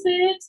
it.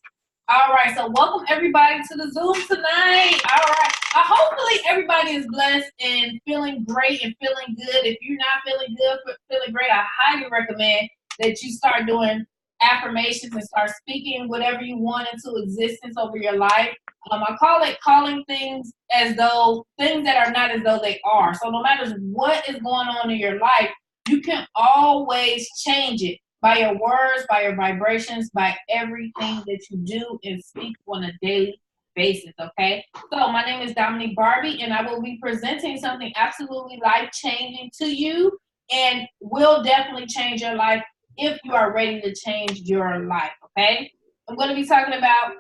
All right, so welcome everybody to the Zoom tonight. All right, hopefully everybody is blessed and feeling great and feeling good. If you're not feeling good, but feeling great, I highly recommend that you start doing affirmations and start speaking whatever you want into existence over your life. I call it calling things as though things that are not as though they are. So no matter what is going on in your life, you can always change it by your words, by your vibrations, by everything that you do and speak on a daily basis, okay? So my name is Dominique Barbie, and I will be presenting something absolutely life-changing to you and will definitely change your life if you are ready to change your life, okay? I'm going to be talking about,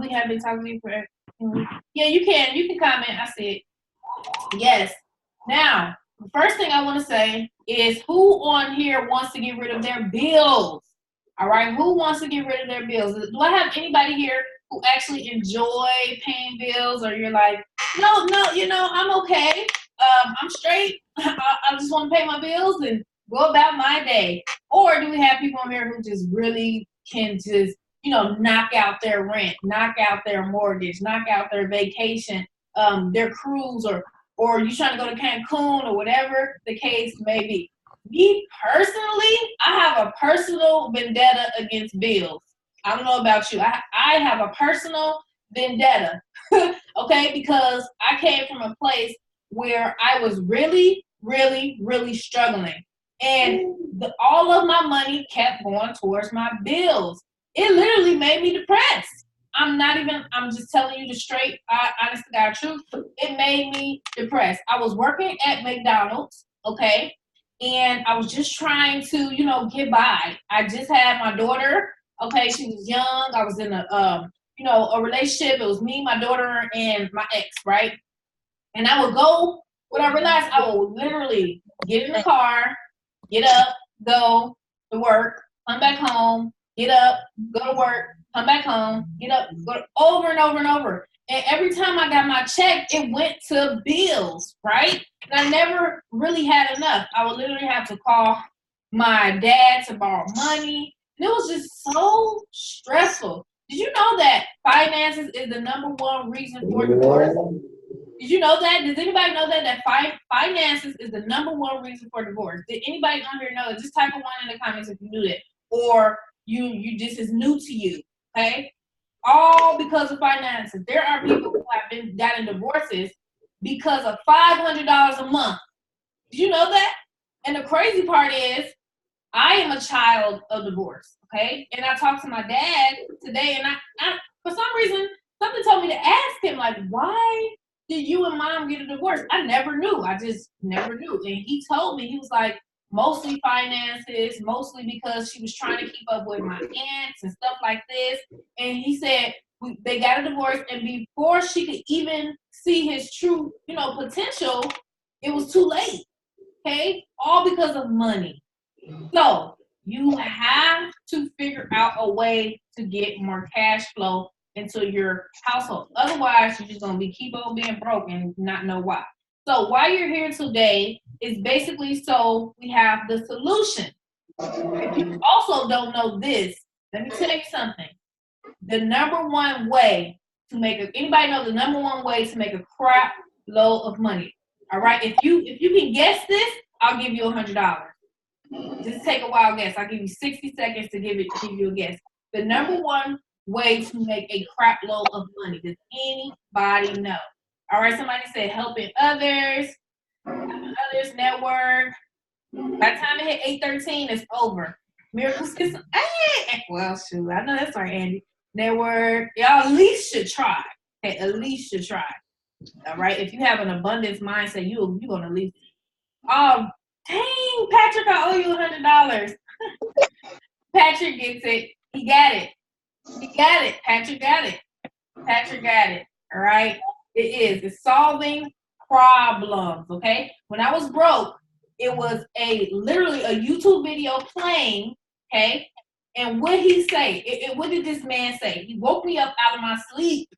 we have been talking to you for, yeah, you can comment, I see it. Yes. Now, the first thing I want to say is who on here wants to get rid of their bills? All right, who wants to get rid of their bills? Do I have anybody here who actually enjoy paying bills, or you're like, no, I'm okay. I'm straight. I just want to pay my bills and go about my day. Or do we have people on here who just really can just, knock out their rent, knock out their mortgage, knock out their vacation, their cruise, or you trying to go to Cancun or whatever the case may be. Me personally, I have a personal vendetta against bills. I don't know about you. I have a personal vendetta, okay? Because I came from a place where I was really, really, really struggling. And all of my money kept going towards my bills. It literally made me depressed. I'm just telling you the straight, honest to God truth. It made me depressed. I was working at McDonald's, okay? And I was just trying to, get by. I just had my daughter, okay? She was young. I was in a relationship. It was me, my daughter, and my ex, right? And I would go, when I realized I would literally get in the car, get up, go to work, come back home, get up, go to work, come back home, get up, go over and over and over. And every time I got my check, it went to bills, right? And I never really had enough. I would literally have to call my dad to borrow money. And it was just so stressful. Did you know that finances is the number one reason for divorce? Did you know that? Does anybody know that finances is the number one reason for divorce? Did anybody on here know that? Just type a 1 in the comments if you knew that. Or you this is new to you, okay? All because of finances. There are people who have gotten divorces because of $500 a month. Did you know that? And the crazy part is, I am a child of divorce, okay? And I talked to my dad today, and I for some reason, something told me to ask him, like, why did you and mom get a divorce? I never knew. I just never knew. And he told me, he was like, mostly finances, mostly because she was trying to keep up with my aunts and stuff like this. And he said they got a divorce, and before she could even see his true, potential, it was too late. Okay? All because of money. So you have to figure out a way to get more cash flow into your household. Otherwise, you're just gonna keep on being broke and not know why. So why you're here today is basically so we have the solution. If you also don't know this, let me tell you something. The number one way to anybody know the number one way to make a crap load of money? All right, if you can guess this, I'll give you $100. Just take a wild guess. I'll give you 60 seconds to give you a guess. The number one way to make a crap load of money. Does anybody know? All right, somebody said helping others network. By the time it hit 8:13, it's over. Miracle system. Well, shoot, I know that's right, Andy. Network. Y'all at least should try. Okay, at least should try. All right, if you have an abundance mindset, you're gonna at least. Dang, Patrick, I owe you $100. Patrick gets it. He got it. Patrick got it. All right. It is. It's solving problems. Okay. When I was broke, it was literally a YouTube video playing. Okay. And what he say? What did this man say? He woke me up out of my sleep.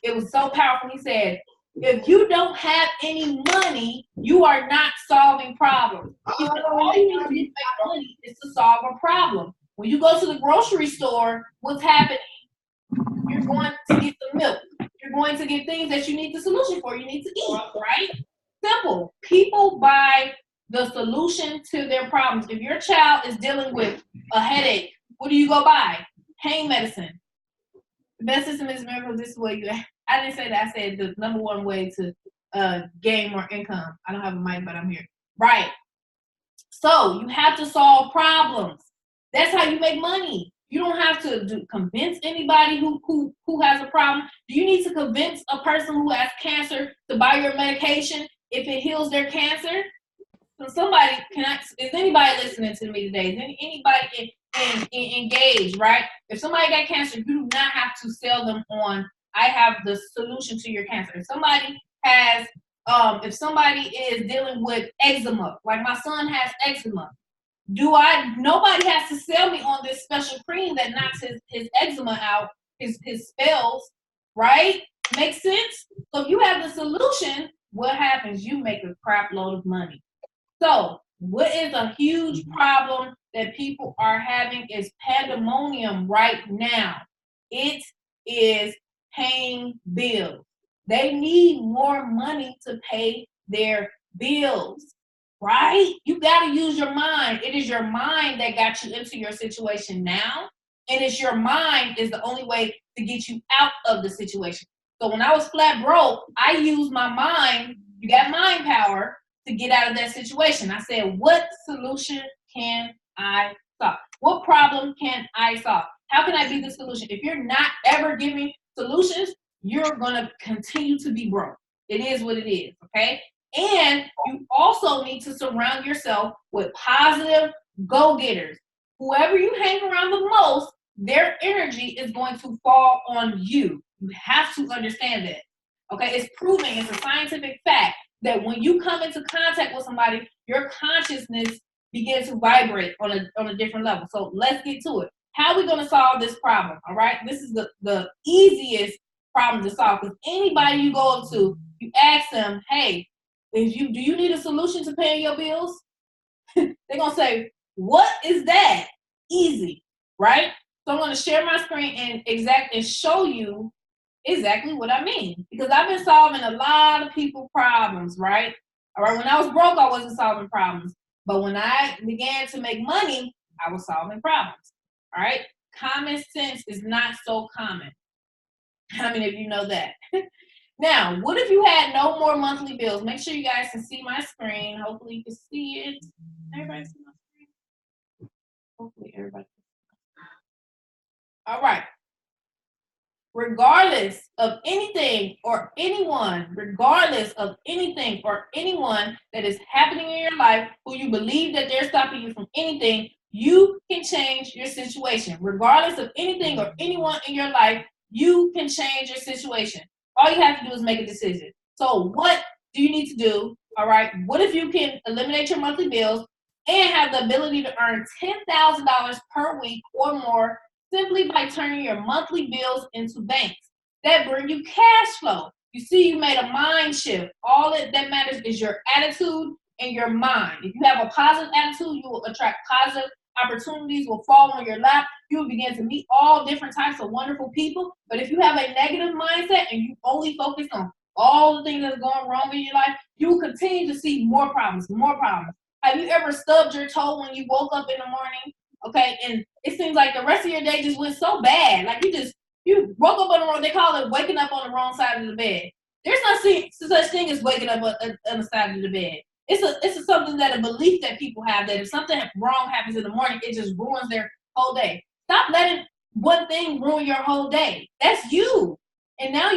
It was so powerful. He said, if you don't have any money, you are not solving problems. He said, all you need to make money is to solve a problem. When you go to the grocery store, what's happening? going to get some milk. You're going to get things that you need the solution for. You need to eat, right? Simple. People buy the solution to their problems. If your child is dealing with a headache, what do you go buy? Pain medicine. The best system is miracle. This is what you. I didn't say that. I said the number one way to gain more income. I don't have a mic, but I'm here. Right. So you have to solve problems. That's how you make money. You don't have to convince anybody who has a problem. Do you need to convince a person who has cancer to buy your medication if it heals their cancer? So somebody, is anybody listening to me today? Is anybody engaged, right? If somebody got cancer, you do not have to sell them on, I have the solution to your cancer. If somebody has, if somebody is dealing with eczema, like my son has eczema, nobody has to sell me on this special cream that knocks his eczema out, his spells, right? Makes sense? So if you have the solution, what happens? You make a crap load of money. So what is a huge problem that people are having is pandemonium right now. It is paying bills. They need more money to pay their bills, right? You got to use your mind. It is your mind that got you into your situation now. And it's your mind is the only way to get you out of the situation. So when I was flat broke, I used my mind. You got mind power to get out of that situation. I said, what solution can I solve? What problem can I solve? How can I be the solution? If you're not ever giving solutions, you're going to continue to be broke. It is what it is, okay? And you also need to surround yourself with positive go-getters. Whoever you hang around the most, their energy is going to fall on you. You have to understand that, okay? It's proven, it's a scientific fact that when you come into contact with somebody, your consciousness begins to vibrate on a different level. So let's get to it. How are we going to solve this problem? All right. This is the easiest problem to solve, because anybody you go up to, you ask them, hey, do you need a solution to paying your bills? They're going to say, what is that? Easy, right? So I'm going to share my screen and show you exactly what I mean, because I've been solving a lot of people problems, right? All right. When I was broke, I wasn't solving problems, but when I began to make money, I was solving problems. All right. Common sense is not so common. How many of you know that? Now, what if you had no more monthly bills? Make sure you guys can see my screen. Hopefully you can see it. Everybody see my screen? Hopefully everybody can see. All right. Regardless of anything or anyone, regardless of anything or anyone that is happening in your life who you believe that they're stopping you from anything, you can change your situation. Regardless of anything or anyone in your life, you can change your situation. All you have to do is make a decision. So what do you need to do? All right. What if you can eliminate your monthly bills and have the ability to earn $10,000 per week or more simply by turning your monthly bills into banks that bring you cash flow? You see, you made a mind shift. All that matters is your attitude and your mind. If you have a positive attitude, you will attract positive opportunities, will fall on your lap. You will begin to meet all different types of wonderful people. But if you have a negative mindset and you only focus on all the things that's going wrong in your life, you will continue to see more problems, more problems. Have you ever stubbed your toe when you woke up in the morning? Okay, and it seems like the rest of your day just went so bad. Like you woke up on the wrong, they call it waking up on the wrong side of the bed. There's no such thing as waking up on the side of the bed. It's something that a belief that people have that if something wrong happens in the morning, it just ruins their whole day. Stop letting one thing ruin your whole day. That's you. And now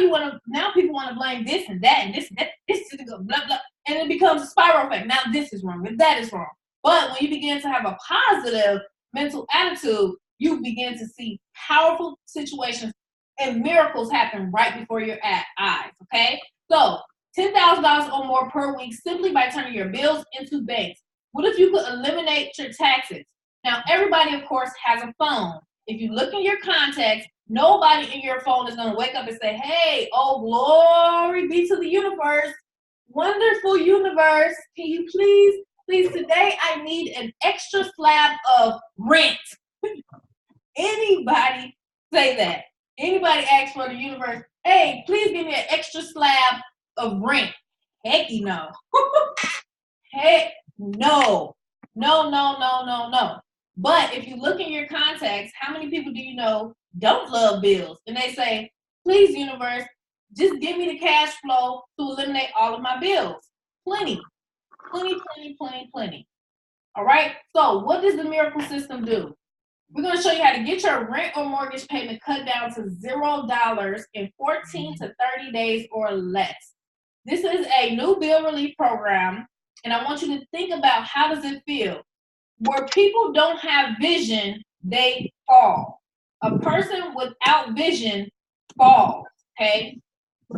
people want to blame this and that and this is blah blah, and it becomes a spiral effect. Now this is wrong and that is wrong. But when you begin to have a positive mental attitude, you begin to see powerful situations and miracles happen right before your eyes. Okay, so $10,000 or more per week simply by turning your bills into banks. What if you could eliminate your taxes? Now, everybody, of course, has a phone. If you look in your contacts, nobody in your phone is going to wake up and say, hey, oh, glory be to the universe. Wonderful universe. Can you please, today I need an extra slab of rent. Anybody say that? Anybody asks for the universe, hey, please give me an extra slab of rent. Heck no. Heck no. No, no, no, no, no. But if you look in your context, how many people do you know don't love bills? And they say, please, universe, just give me the cash flow to eliminate all of my bills. Plenty, plenty, plenty, plenty, plenty. All right. So what does the miracle system do? We're going to show you how to get your rent or mortgage payment cut down to $0 in 14 to 30 days or less. This is a new bill relief program, and I want you to think about how does it feel. Where people don't have vision, they fall. A person without vision falls, okay?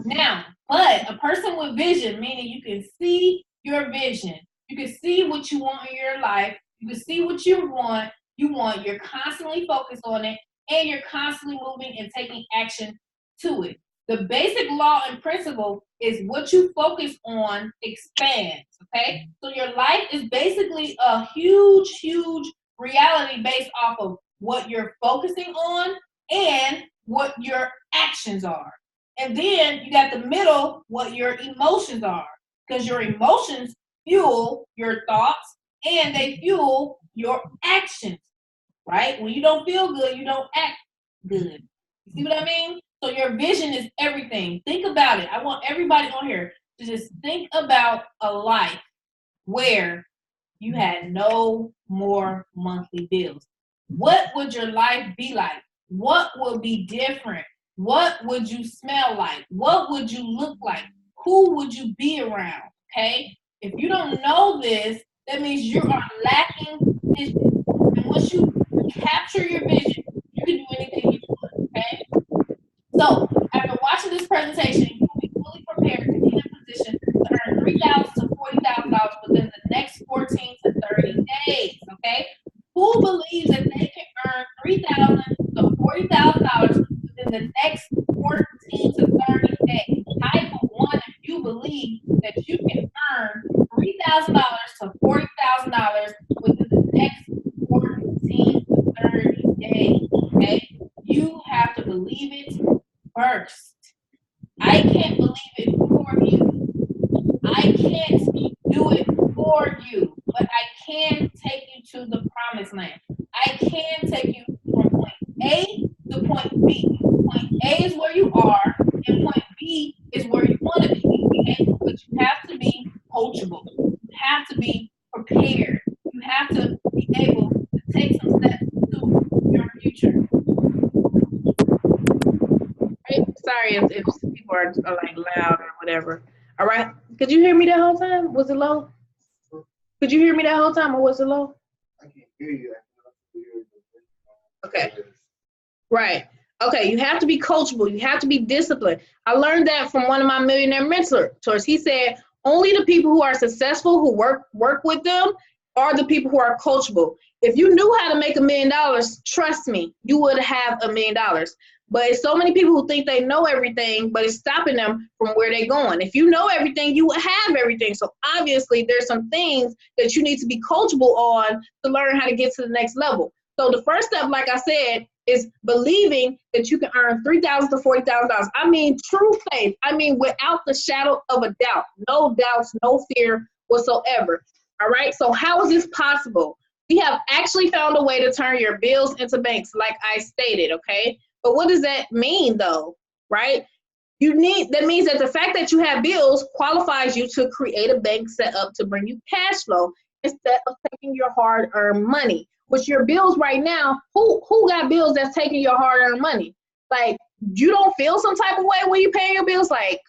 Now, but a person with vision, meaning you can see your vision. You can see what you want in your life. You can see what you want. You're constantly focused on it, and you're constantly moving and taking action to it. The basic law and principle is what you focus on expands, okay? So your life is basically a huge, huge reality based off of what you're focusing on and what your actions are. And then you got the middle, what your emotions are, because your emotions fuel your thoughts and they fuel your actions, right? When you don't feel good, you don't act good. You see what I mean? So your vision is everything. Think about it. I want everybody on here to just think about a life where you had no more monthly bills. What would your life be like? What would be different? What would you smell like? What would you look like? Who would you be around? Okay? If you don't know this, that means you are lacking vision. And once you capture your vision, you can do anything you want. Okay? So after watching this presentation, you will be fully prepared to get in position to earn $3,000 to $40,000 within the next 14 to 30 days. Okay? Who believes that they can earn $3,000 to $40,000 within the next 14 to 30 days? Type 1 if you believe that you can earn $3,000 to $40,000 within the next 14 to 30 days. Okay? You have to believe it first. I can't believe it for you. I can't do it for you, but I can take you to the promised land. I can take you from point A to point B. Point A is where you are, and point B is where you want to be. Okay? But you have to be coachable. You have to be prepared. You have to be able to take some steps to your future. Sorry if people are like loud or whatever. All right. Could you hear me that whole time? Was it low? Could you hear me that whole time or was it low? I can't hear you. Okay. Right. Okay. You have to be coachable. You have to be disciplined. I learned that from one of my millionaire mentors. He said only the people who are successful who work with them are the people who are coachable. If you knew how to make $1 million, trust me, you would have $1 million. But it's so many people who think they know everything, but it's stopping them from where they're going. If you know everything, you have everything. So obviously there's some things that you need to be coachable on to learn how to get to the next level. So the first step, like I said, is believing that you can earn $3,000 to $40,000. I mean, true faith. I mean, without the shadow of a doubt, no doubts, no fear whatsoever. All right. So how is this possible? We have actually found a way to turn your bills into banks, like I stated. Okay. But what does that mean though, right? That means that the fact that you have bills qualifies you to create a bank set up to bring you cash flow instead of taking your hard-earned money. With your bills right now, who got bills that's taking your hard-earned money? Like, you don't feel some type of way when you pay your bills? Like,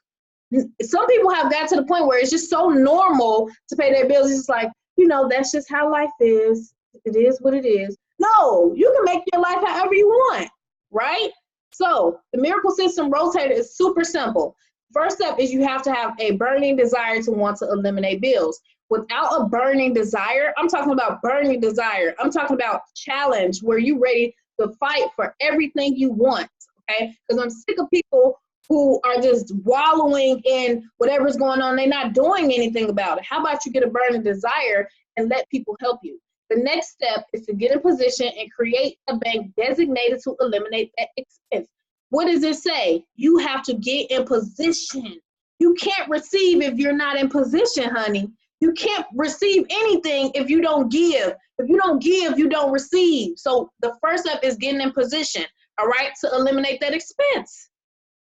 some people have got to the point where it's just so normal to pay their bills. It's just like, that's just how life is. It is what it is. No, you can make your life however you want. Right? So the miracle system rotator is super simple. First step is you have to have a burning desire to want to eliminate bills. Without a burning desire, I'm talking about burning desire. I'm talking about challenge where you're ready to fight for everything you want. Okay? Because I'm sick of people who are just wallowing in whatever's going on. They're not doing anything about it. How about you get a burning desire and let people help you? The next step is to get in position and create a bank designated to eliminate that expense. What does it say? You have to get in position. You can't receive if you're not in position, honey. You can't receive anything if you don't give. If you don't give, you don't receive. So the first step is getting in position, all right, to eliminate that expense,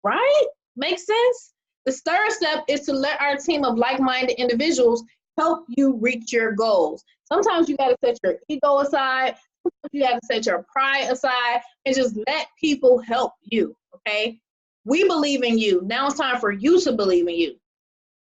right? Makes sense? The third step is to let our team of like-minded individuals help you reach your goals. Sometimes you got to set your ego aside. Sometimes you got to set your pride aside and just let people help you, okay? We believe in you. Now it's time for you to believe in you.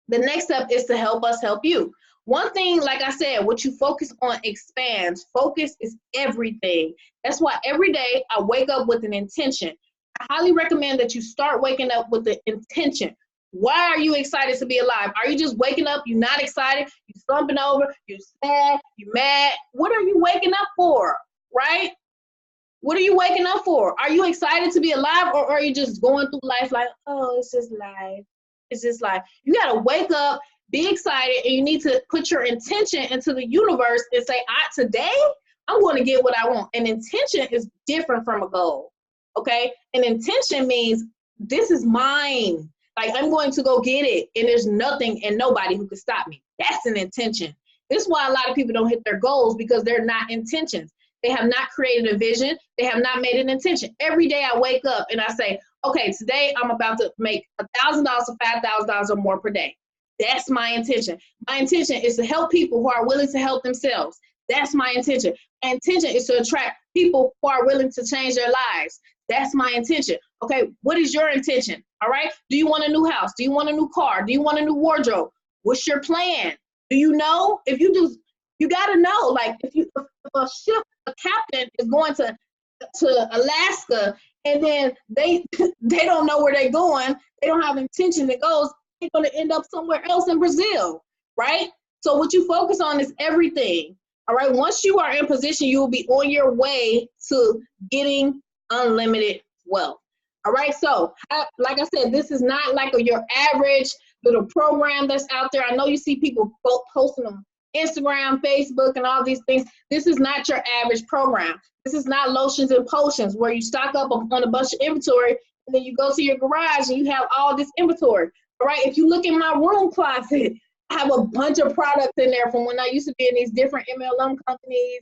The next step is to help us help you. One thing, like I said, what you focus on expands. Focus is everything. That's why every day I wake up with an intention. I highly recommend that you start waking up with the intention. Why are you excited to be alive? Are you just waking up, you're not excited, you're slumping over, you're sad, you're mad? What are you waking up for, right? What are you waking up for? Are you excited to be alive, or are you just going through life like, oh, it's just life? It's just life. You got to wake up, be excited, and you need to put your intention into the universe and say, today, I'm going to get what I want. An intention is different from a goal, okay? An intention means this is mine. Like, I'm going to go get it, and there's nothing and nobody who can stop me. That's an intention. This is why a lot of people don't hit their goals, because they're not intentions. They have not created a vision. They have not made an intention. Every day I wake up and I say, okay, today I'm about to make $1,000 to $5,000 or more per day. That's my intention. My intention is to help people who are willing to help themselves. That's my intention. My intention is to attract people who are willing to change their lives. That's my intention. Okay, what is your intention? All right. Do you want a new house? Do you want a new car? Do you want a new wardrobe? What's your plan? Do you know? If you do, you got to know. Like, if a ship, a captain is going to Alaska, and then they don't know where they're going, they don't have intention that goes, they're going to end up somewhere else in Brazil, right? So what you focus on is everything. All right. Once you are in position, you will be on your way to getting unlimited wealth. All right. So like I said, this is not like your average little program that's out there. I know you see people posting them Instagram, Facebook, and all these things. This is not your average program. This is not lotions and potions where you stock up on a bunch of inventory and then you go to your garage and you have all this inventory. All right. If you look in my room closet, I have a bunch of products in there from when I used to be in these different MLM companies.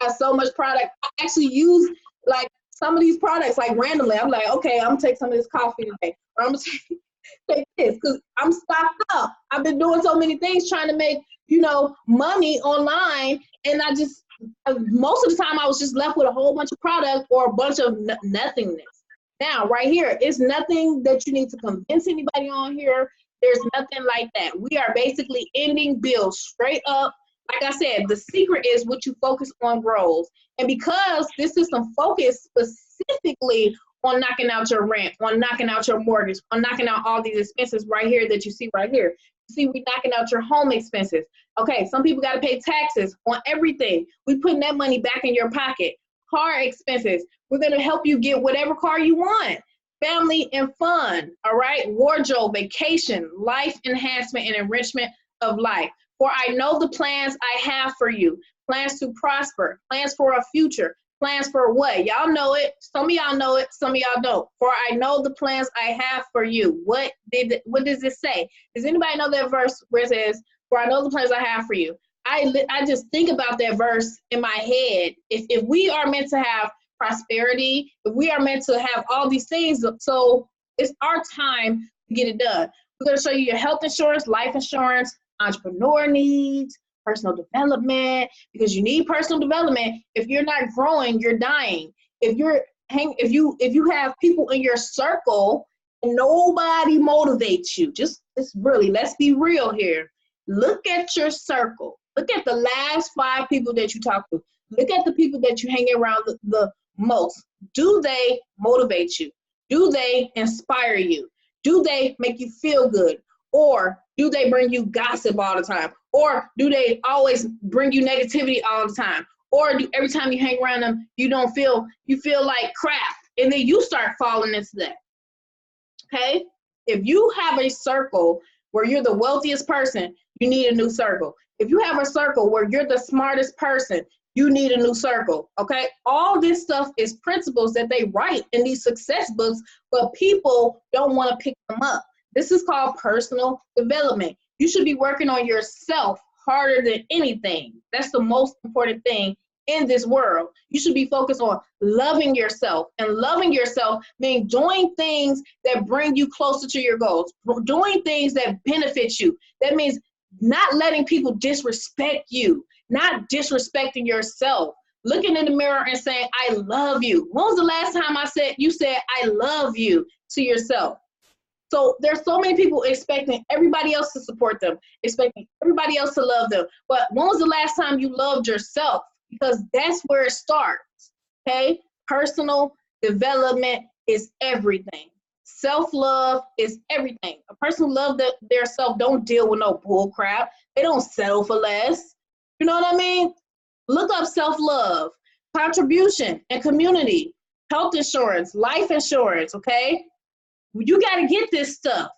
I have so much product. I actually use like some of these products like randomly. I'm like, okay, I'm gonna take some of this coffee today, or I'm gonna take this because I'm stocked up. I've been doing so many things trying to make, money online, and most of the time I was just left with a whole bunch of product or a bunch of nothingness. Now, right here, it's nothing that you need to convince anybody on here. There's nothing like that. We are basically ending bills straight up. Like I said, the secret is what you focus on grows. And because this system focused specifically on knocking out your rent, on knocking out your mortgage, on knocking out all these expenses right here that you see right here. You see, we knocking out your home expenses. Okay, some people got to pay taxes on everything. We putting that money back in your pocket. Car expenses. We're going to help you get whatever car you want. Family and fun, all right? Wardrobe, vacation, life enhancement and enrichment of life. For I know the plans I have for you. Plans to prosper, plans for a future, plans for what? Y'all know it. Some of y'all know it, some of y'all don't. For I know the plans I have for you. What does it say? Does anybody know that verse where it says, for I know the plans I have for you? I just think about that verse in my head. If we are meant to have prosperity, if we are meant to have all these things, so it's our time to get it done. We're going to show you your health insurance, life insurance, entrepreneur needs, personal development, because you need personal development. If you're not growing, you're dying. If you have people in your circle and nobody motivates you, just really, let's be real here. Look at your circle. Look at the last 5 people that you talk to. Look at the people that you hang around the most. Do they motivate you? Do they inspire you? Do they make you feel good? Or do they bring you gossip all the time? Or do they always bring you negativity all the time? Or every time you hang around them, you feel like crap, and then you start falling into that. Okay? If you have a circle where you're the wealthiest person, you need a new circle. If you have a circle where you're the smartest person, you need a new circle, okay? All this stuff is principles that they write in these success books, but people don't want to pick them up. This is called personal development. You should be working on yourself harder than anything. That's the most important thing in this world. You should be focused on loving yourself, and loving yourself means doing things that bring you closer to your goals, doing things that benefit you. That means not letting people disrespect you, not disrespecting yourself, looking in the mirror and saying, I love you. When was the last time you said, I love you to yourself? So there's so many people expecting everybody else to support them, expecting everybody else to love them. But when was the last time you loved yourself? Because that's where it starts, okay? Personal development is everything. Self-love is everything. A person who loves their self don't deal with no bull crap. They don't settle for less. You know what I mean? Look up self-love, contribution and community, health insurance, life insurance, okay? You got to get this stuff.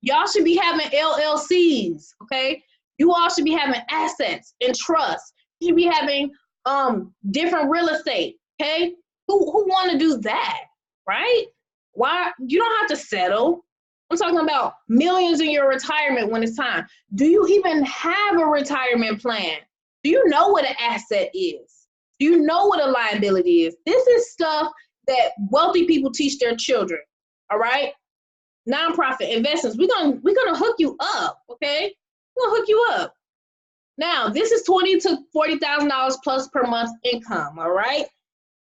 Y'all should be having LLCs, okay? You all should be having assets and trust. You should be having different real estate, okay? Who want to do that, right? Why? You don't have to settle. I'm talking about millions in your retirement when it's time. Do you even have a retirement plan? Do you know what an asset is? Do you know what a liability is? This is stuff that wealthy people teach their children, all right? Nonprofit investments, we're gonna hook you up, okay? We're gonna hook you up. Now, this is $20,000 to $40,000 plus per month income, all right?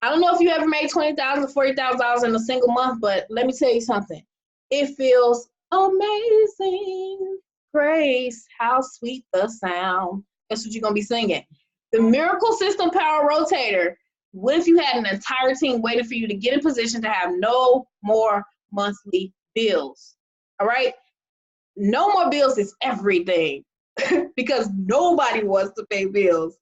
I don't know if you ever made $20,000 to $40,000 in a single month, but let me tell you something. It feels amazing grace, how sweet the sound. That's what you're gonna be singing. The Miracle System Power Rotator. What if you had an entire team waiting for you to get in position to have no more monthly bills? All right? No more bills is everything because nobody wants to pay bills.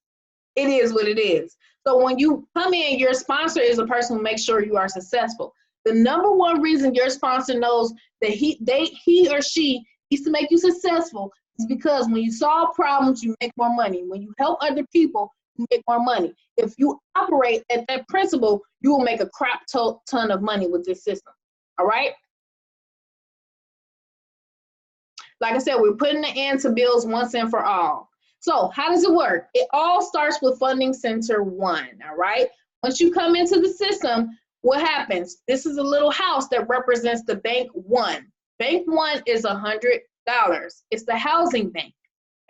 It is what it is. So when you come in, your sponsor is a person who makes sure you are successful. The number one reason your sponsor knows that he or she needs to make you successful is because when you solve problems, you make more money. When you help other people, you make more money. If you operate at that principle, you will make a crap ton of money with this system. All right? Like I said, we're putting an end to bills once and for all. So how does it work? It all starts with Funding Center 1, all right? Once you come into the system, what happens? This is a little house that represents the Bank 1. Bank 1 is $100. It's the housing bank,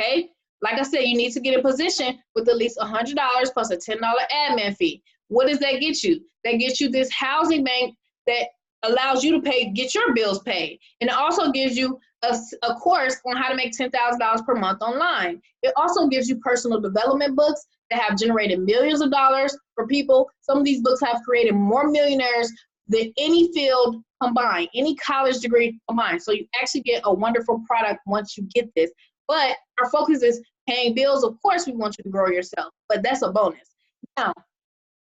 okay? Like I said, you need to get in position with at least $100 plus a $10 admin fee. What does that get you? That gets you this housing bank that allows you to get your bills paid. And it also gives you a course on how to make $10,000 per month online. It also gives you personal development books that have generated millions of dollars for people. Some of these books have created more millionaires than any field combined, any college degree combined. So you actually get a wonderful product once you get this. But our focus is paying bills. Of course, we want you to grow yourself, but that's a bonus. Now,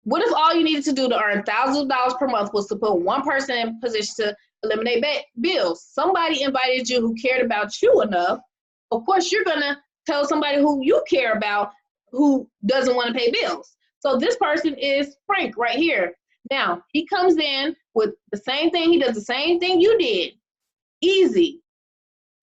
what if all you needed to do to earn thousands of dollars per month was to put one person in position to eliminate bills? Somebody invited you who cared about you enough. Of course, you're gonna tell somebody who you care about who doesn't want to pay bills. So this person is Frank right here. Now, he comes in with the same thing. He does the same thing you did. Easy.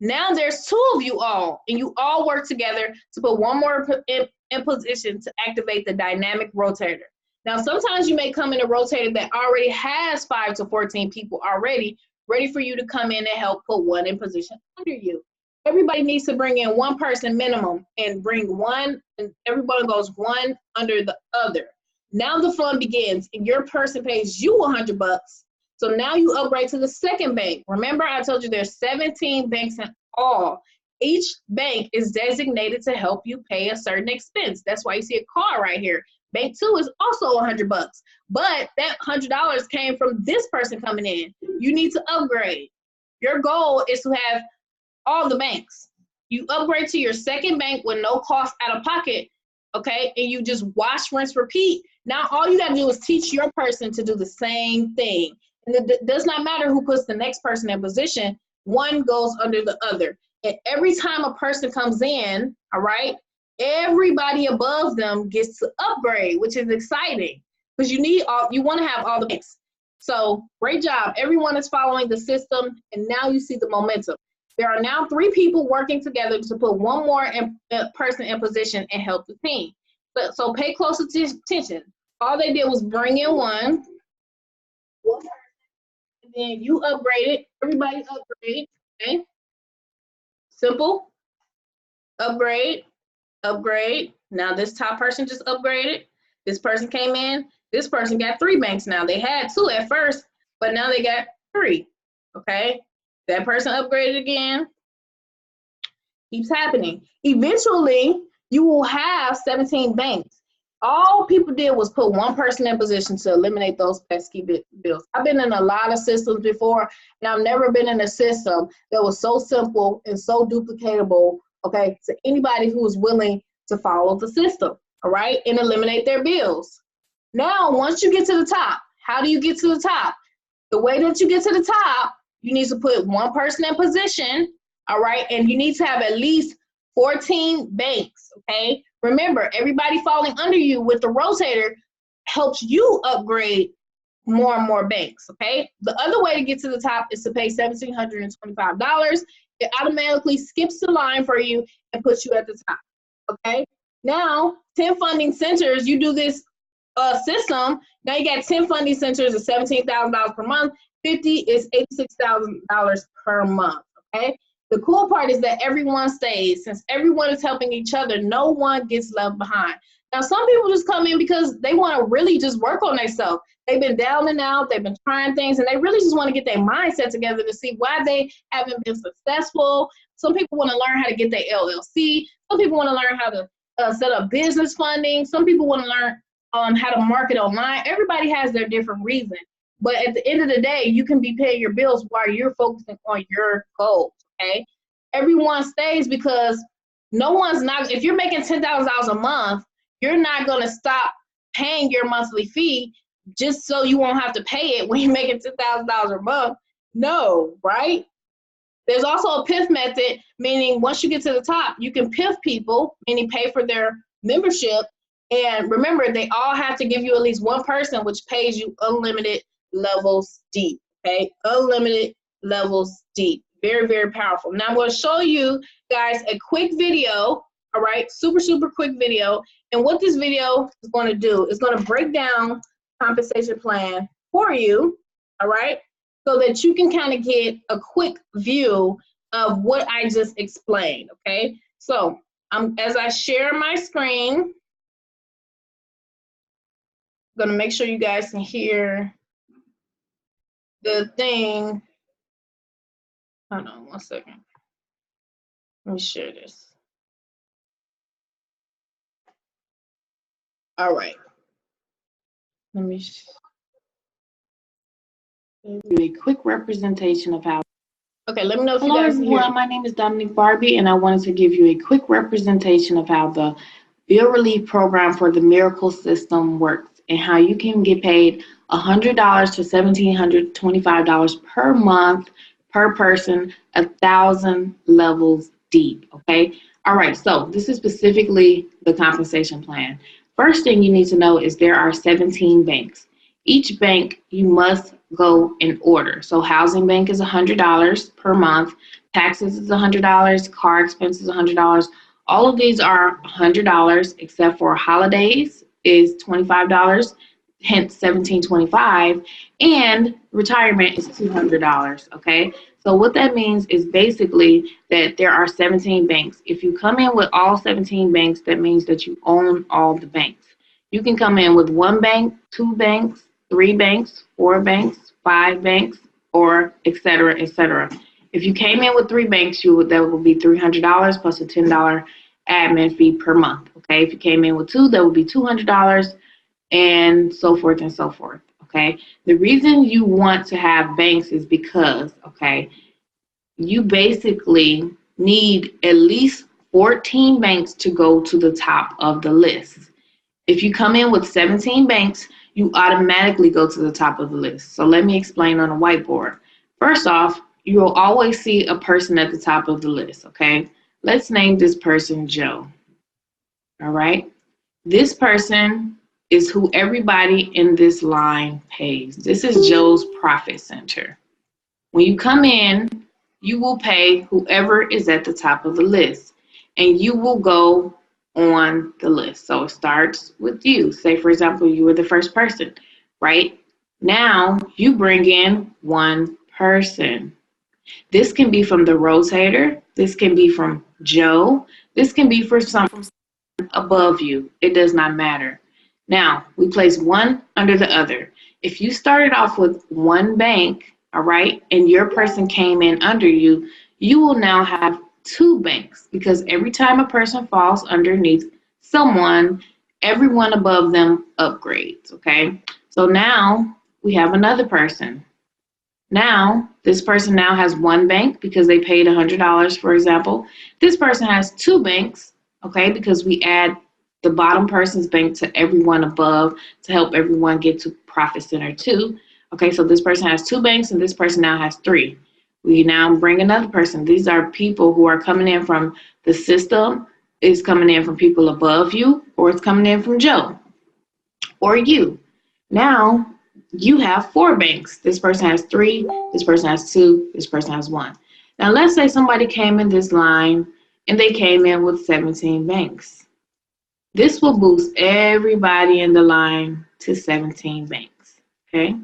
Now there's two of you all, and you all work together to put one more in position to activate the dynamic rotator. Now, sometimes you may come in a rotator that already has 5 to 14 people already ready for you to come in and help put one in position under you. Everybody needs to bring in one person minimum and bring one, and everybody goes one under the other. Now the fun begins, and your person pays you $100. So now you upgrade to the second bank. Remember, I told you there's 17 banks in all. Each bank is designated to help you pay a certain expense. That's why you see a car right here. Bank 2 is also $100, but that $100 came from this person coming in. You need to upgrade. Your goal is to have all the banks. You upgrade to your second bank with no cost out of pocket, okay? And you just wash, rinse, repeat. Now all you gotta do is teach your person to do the same thing. And it does not matter who puts the next person in position, one goes under the other. And every time a person comes in, all right, everybody above them gets to upgrade, which is exciting because you want to have all the banks. So great job. Everyone is following the system, and now you see the momentum. There are now 3 people working together to put one more person in position and help the team. So pay close attention. All they did was bring in one person, and then you upgraded. Everybody upgrade. Okay. Simple. Upgrade. Upgrade. Now this top person just upgraded. This person came in. This person got 3 banks now. They had 2 at first, but now they got 3. Okay. That person upgraded again. Keeps happening. Eventually, you will have 17 banks. All people did was put one person in position to eliminate those pesky bills. I've been in a lot of systems before, and I've never been in a system that was so simple and so duplicatable, okay, to anybody who is willing to follow the system, all right, and eliminate their bills. Now, once you get to the top, how do you get to the top? The way that you get to the top, you need to put one person in position, all right, and you need to have at least 14 banks, okay? Remember, everybody falling under you with the rotator helps you upgrade more and more banks, okay? The other way to get to the top is to pay $1,725. It automatically skips the line for you and puts you at the top, okay? Now, 10 funding centers, you do this system, now you got 10 funding centers of $17,000 per month, 50 is $86,000 per month, okay? The cool part is that everyone stays. Since everyone is helping each other, no one gets left behind. Now, some people just come in because they want to really just work on themselves. They've been down and out, they've been trying things, and they really just want to get their mindset together to see why they haven't been successful. Some people want to learn how to get their LLC. Some people want to learn how to set up business funding. Some people want to learn how to market online. Everybody has their different reasons. But at the end of the day, you can be paying your bills while you're focusing on your goals. Okay, everyone stays because no one's not, if you're making $10,000 a month, you're not going to stop paying your monthly fee just so you won't have to pay it when you're making $10,000 a month. No, right? There's also a PIF method, meaning once you get to the top, you can PIF people, meaning pay for their membership. And remember, they all have to give you at least one person, which pays you unlimited levels deep. Okay, unlimited levels deep. Very, very powerful. Now I'm going to show you guys a quick video, all right, super quick video. And what this video is going to do is going to break down compensation plan for you, all right, so that you can kind of get a quick view of what I just explained, okay? So as I share my screen, I'm going to make sure you guys can hear the thing. Hold on 1 second. Let me share this. All right. Let me do a quick representation of how. Okay, let me know if you guys can hear. Hello everyone, my name is Dominique Barbie, and I wanted to give you a quick representation of how the bill relief program for the Miracle System works and how you can get paid $100 to $1,725 per month per person, 1,000 levels deep, okay? All right, so this is specifically the compensation plan. First thing you need to know is there are 17 banks. Each bank you must go in order. So housing bank is $100 per month, taxes is $100, car expenses $100. All of these are $100 except for holidays is $25. Hence $1,725, and retirement is $200, okay? So what that means is basically that there are 17 banks. If you come in with all 17 banks, that means that you own all the banks. You can come in with 1 bank, 2 banks, 3 banks, 4 banks, 5 banks, or et cetera, et cetera. If you came in with 3 banks, that would be $300 plus a $10 admin fee per month, okay? If you came in with 2, that would be $200, and so forth and so forth, okay? The reason you want to have banks is because, okay, you basically need at least 14 banks to go to the top of the list. If you come in with 17 banks, you automatically go to the top of the list. So let me explain on a whiteboard. First off, you will always see a person at the top of the list, okay? Let's name this person Joe. All right. This person is who everybody in this line pays. This is Joe's profit center. When you come in, you will pay whoever is at the top of the list, and you will go on the list. So it starts with you. Say, for example, you were the first person, right? Now you bring in one person. This can be from the rotator. This can be from Joe. This can be for someone above you. It does not matter. Now, we place one under the other. If you started off with one bank, all right, and your person came in under you, you will now have two banks because every time a person falls underneath someone, everyone above them upgrades, okay? So now we have another person. Now, this person now has one bank because they paid $100, for example. This person has two banks, okay, because we add the bottom person's bank to everyone above to help everyone get to profit center 2. Okay, so this person has two banks and this person now has three. We now bring another person. These are people who are coming in from the system, is coming in from people above you, or it's coming in from Joe or you. Now you have four banks. This person has three, this person has two, this person has one. Now let's say somebody came in this line and they came in with 17 banks. This will boost everybody in the line to 17 banks, okay?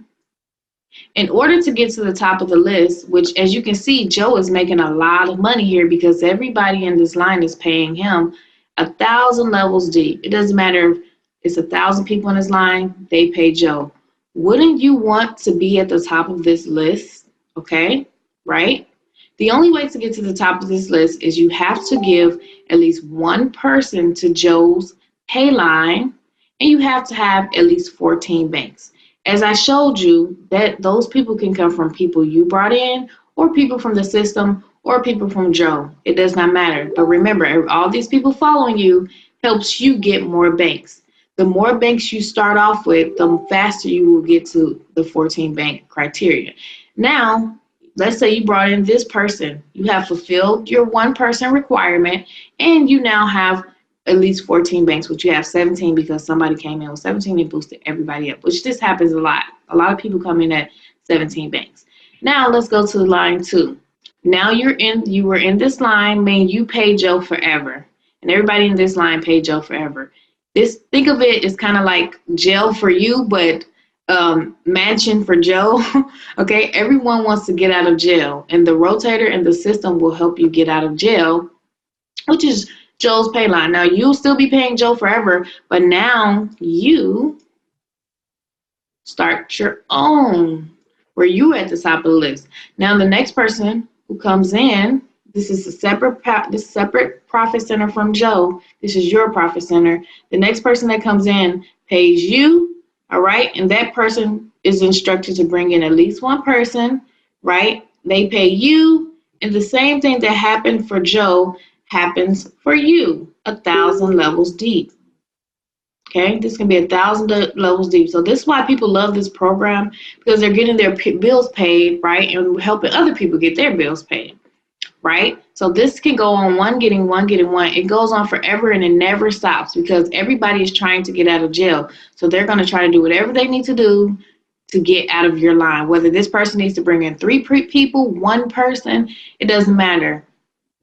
In order to get to the top of the list, which as you can see, Joe is making a lot of money here because everybody in this line is paying him 1,000 levels deep. It doesn't matter if it's 1,000 people in his line, they pay Joe. Wouldn't you want to be at the top of this list? Okay, right? The only way to get to the top of this list is you have to give at least one person to Joe's pay line, and you have to have at least 14 banks. As I showed you, that those people can come from people you brought in, or people from the system, or people from Joe. It does not matter. But remember, all these people following you helps you get more banks. The more banks you start off with, the faster you will get to the 14 bank criteria. Now, let's say you brought in this person. You have fulfilled your one person requirement, and you now have at least 14 banks, which you have 17 because somebody came in with 17 and boosted everybody up, which this happens a lot. A lot of people come in at 17 banks. Now let's go to line 2. Now you were in this line, meaning you pay Joe forever. And everybody in this line paid Joe forever. Think of it as kind of like jail for you, but mansion for Joe. Okay, everyone wants to get out of jail, and the rotator and the system will help you get out of jail, which is Joe's pay line. Now you'll still be paying Joe forever, but now you start your own where you at the top of the list. Now the next person who comes in, this is a separate profit center from Joe. This is your profit center. The next person that comes in pays you, all right? And that person is instructed to bring in at least one person, right? They pay you, and the same thing that happened for Joe happens for you, 1,000 levels deep. Okay, this can be 1,000 levels deep. So this is why people love this program, because they're getting their bills paid, right, and helping other people get their bills paid, right? So this can go on one getting one. It goes on forever and it never stops because everybody is trying to get out of jail. So they're going to try to do whatever they need to do to get out of your line. Whether this person needs to bring in 3 people, one person, it doesn't matter.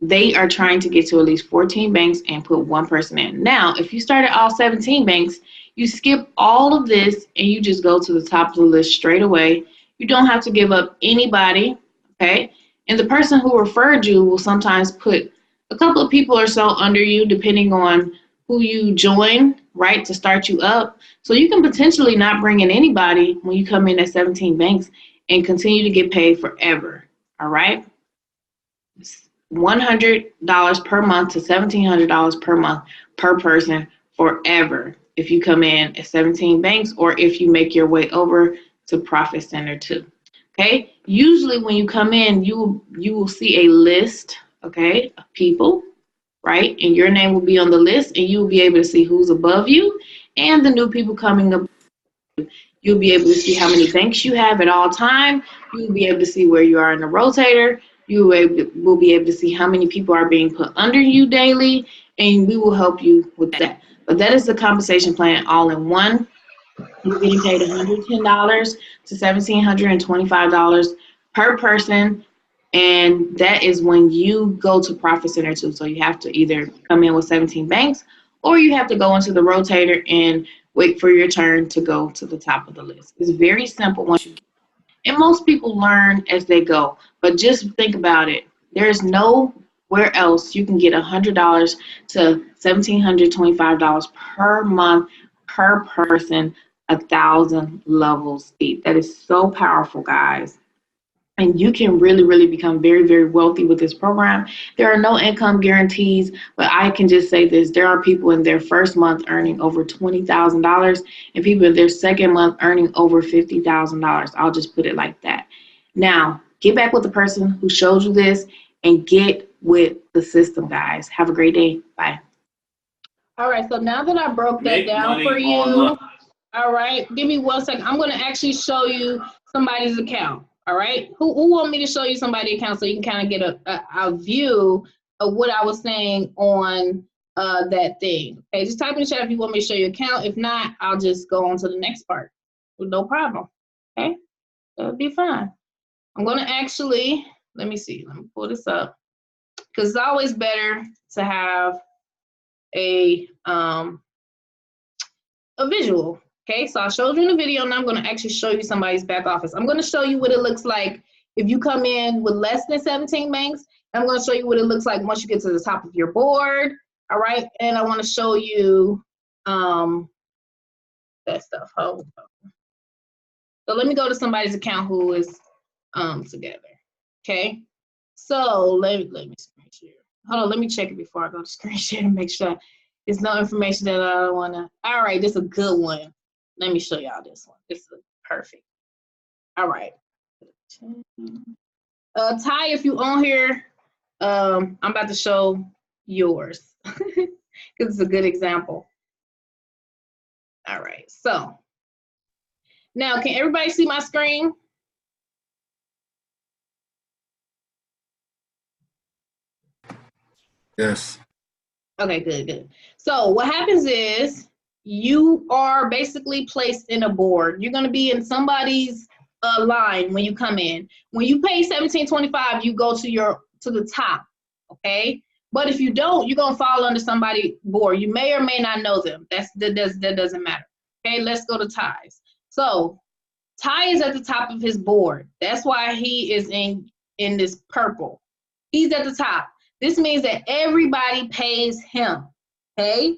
They are trying to get to at least 14 banks and put one person in. Now, if you start at all 17 banks, you skip all of this and you just go to the top of the list straight away. You don't have to give up anybody, okay? And the person who referred you will sometimes put a couple of people or so under you, depending on who you join, right, to start you up. So you can potentially not bring in anybody when you come in at 17 banks and continue to get paid forever, all right? $100 per month to $1,700 per month per person forever if you come in at 17 banks or if you make your way over to Profit Center 2. Okay, usually when you come in, you will see a list, okay, of people, right, and your name will be on the list, and you will be able to see who's above you and the new people coming up. You'll be able to see how many banks you have at all time. You'll be able to see where you are in the rotator. You will be able to see how many people are being put under you daily, and we will help you with that. But that is the compensation plan all in one. You're getting paid $110 to $1,725 per person. And that is when you go to Profit Center too. So you have to either come in with 17 banks or you have to go into the rotator and wait for your turn to go to the top of the list. It's very simple once you, and most people learn as they go. But just think about it. There's nowhere else you can get $100 to $1,725 per month per person, 1,000 levels deep. That is so powerful, guys. And you can really, really become very, very wealthy with this program. There are no income guarantees, but I can just say this. There are people in their first month earning over $20,000 and people in their second month earning over $50,000. I'll just put it like that. Now, get back with the person who showed you this and get with the system, guys. Have a great day. Bye. All right, so now that I broke that down for you, all right, give me 1 second. I'm going to actually show you somebody's account. All right, who want me to show you somebody's account so you can kind of get a view of what I was saying on that thing. Okay, just type in the chat if you want me to show your account. If not, I'll just go on to the next part. No problem. Okay, that'll be fine. I'm going to actually, let me see. Let me pull this up because it's always better to have a visual. Okay, so I showed you in the video, and I'm going to actually show you somebody's back office. I'm going to show you what it looks like if you come in with less than 17 banks. I'm going to show you what it looks like once you get to the top of your board. All right, and I want to show you that stuff. Hold on. So let me go to somebody's account who is together. Okay, so let me screen share. Hold on, let me check it before I go to screen share to make sure it's no information that I don't want to. All right, this is a good one. Let me show y'all this one. This is perfect. All right. Ty, if you on here, I'm about to show yours because it's a good example. All right, so now can everybody see my screen? Yes. Okay, good. So what happens is you are basically placed in a board. You're going to be in somebody's line when you come in. When you pay $17.25, you go to the top, okay? But if you don't, you're going to fall under somebody's board. You may or may not know them. That doesn't matter. Okay, let's go to Ty's. So Ty is at the top of his board. That's why he is in this purple. He's at the top. This means that everybody pays him, okay?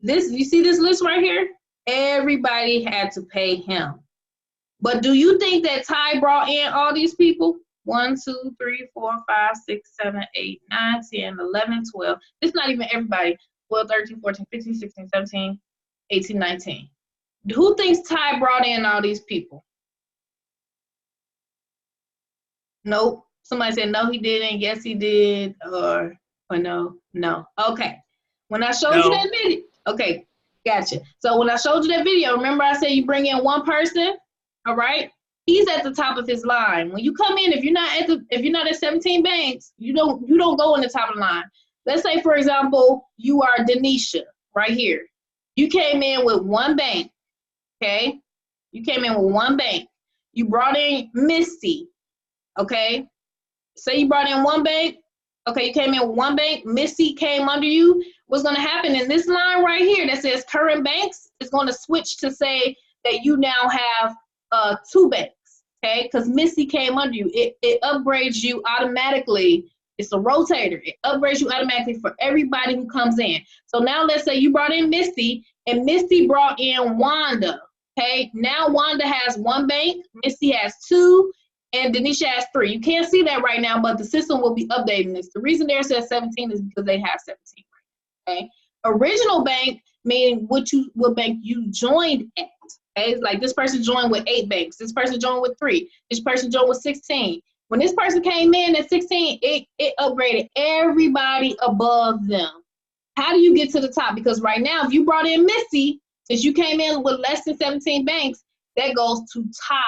You see this list right here? Everybody had to pay him. But do you think that Ty brought in all these people? 1, 2, 3, 4, 5, 6, 7, 8, 9, 10, 11, 12. It's not even everybody. 12, 13, 14, 15, 16, 17, 18, 19. Who thinks Ty brought in all these people? Nope. Somebody said, no, he didn't. Yes, he did. Or no. Okay. When I showed you that video, okay, gotcha. So when I showed you that video, remember I said you bring in one person, all right? He's at the top of his line. When you come in, if you're not at 17 banks, you don't go in the top of the line. Let's say, for example, you are Denisha right here. You came in with one bank, okay? You came in with one bank. You brought in Misty. Okay, say you brought in one bank. Okay, you came in with one bank. Missy came under you. What's going to happen in this line right here that says current banks is going to switch to say that you now have 2 banks. Okay, because Missy came under you. It upgrades you automatically. It's a rotator. It upgrades you automatically for everybody who comes in. So now let's say you brought in Misty and Misty brought in Wanda. Okay, now Wanda has 1 bank. Misty has 2. And Denisha has 3. You can't see that right now, but the system will be updating this. The reason there says 17 is because they have 17 right now, okay? Original bank, meaning what bank you joined at, okay? It's like this person joined with 8 banks. This person joined with 3. This person joined with 16. When this person came in at 16, it upgraded everybody above them. How do you get to the top? Because right now, if you brought in Missy, since you came in with less than 17 banks, that goes to Ty.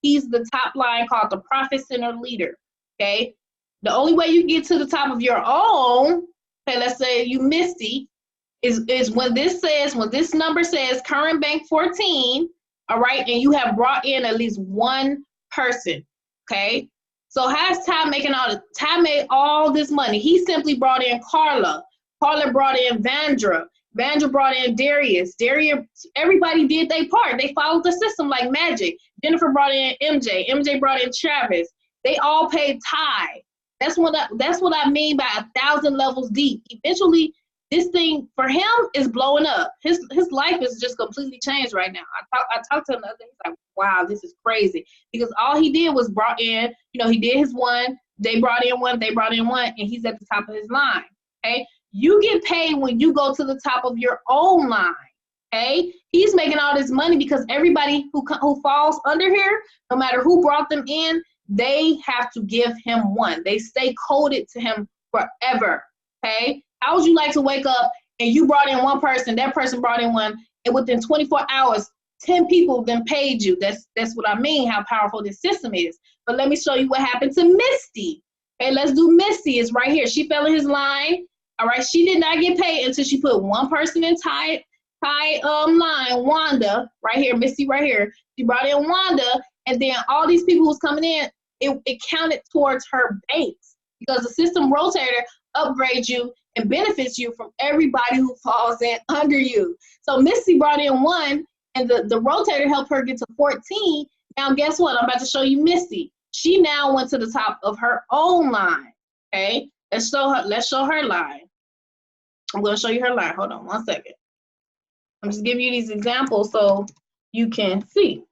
He's the top line called the Profit Center leader, okay? The only way you get to the top of your own Okay, let's say you Misty, is when this number says current bank 14, all right, and you have brought in at least one person, okay? So how's Ty making Ty made all this money? He simply brought in Carla. Carla brought in Vandra. Vandra brought in Darius. Everybody did their part. They followed the system like magic. Jennifer brought in MJ. MJ brought in Travis. They all paid Ty. That's what I mean by 1,000 levels deep. Eventually, this thing for him is blowing up. His life is just completely changed right now. I talked to him the other day. He's like, wow, this is crazy. Because all he did was brought in, he did his one, they brought in one, and he's at the top of his line. Okay? You get paid when you go to the top of your own line. Okay? He's making all this money because everybody who falls under here, no matter who brought them in, they have to give him one. They stay coded to him forever. Okay? How would you like to wake up and you brought in one person, that person brought in one, and within 24 hours, 10 people then paid you? That's what I mean, how powerful this system is. But let me show you what happened to Misty. Okay, let's do Misty. It's right here. She fell in his line. All right, she did not get paid until she put one person in Ty line, Wanda, right here, Misty right here. She brought in Wanda, and then all these people who was coming in, it counted towards her banks because the system rotator upgrades you and benefits you from everybody who falls in under you. So Misty brought in one, and the rotator helped her get to 14. Now guess what? I'm about to show you Misty. She now went to the top of her own line. Okay, let's show her line. I'm going to show you her line. Hold on 1 second. I'm just giving you these examples so you can see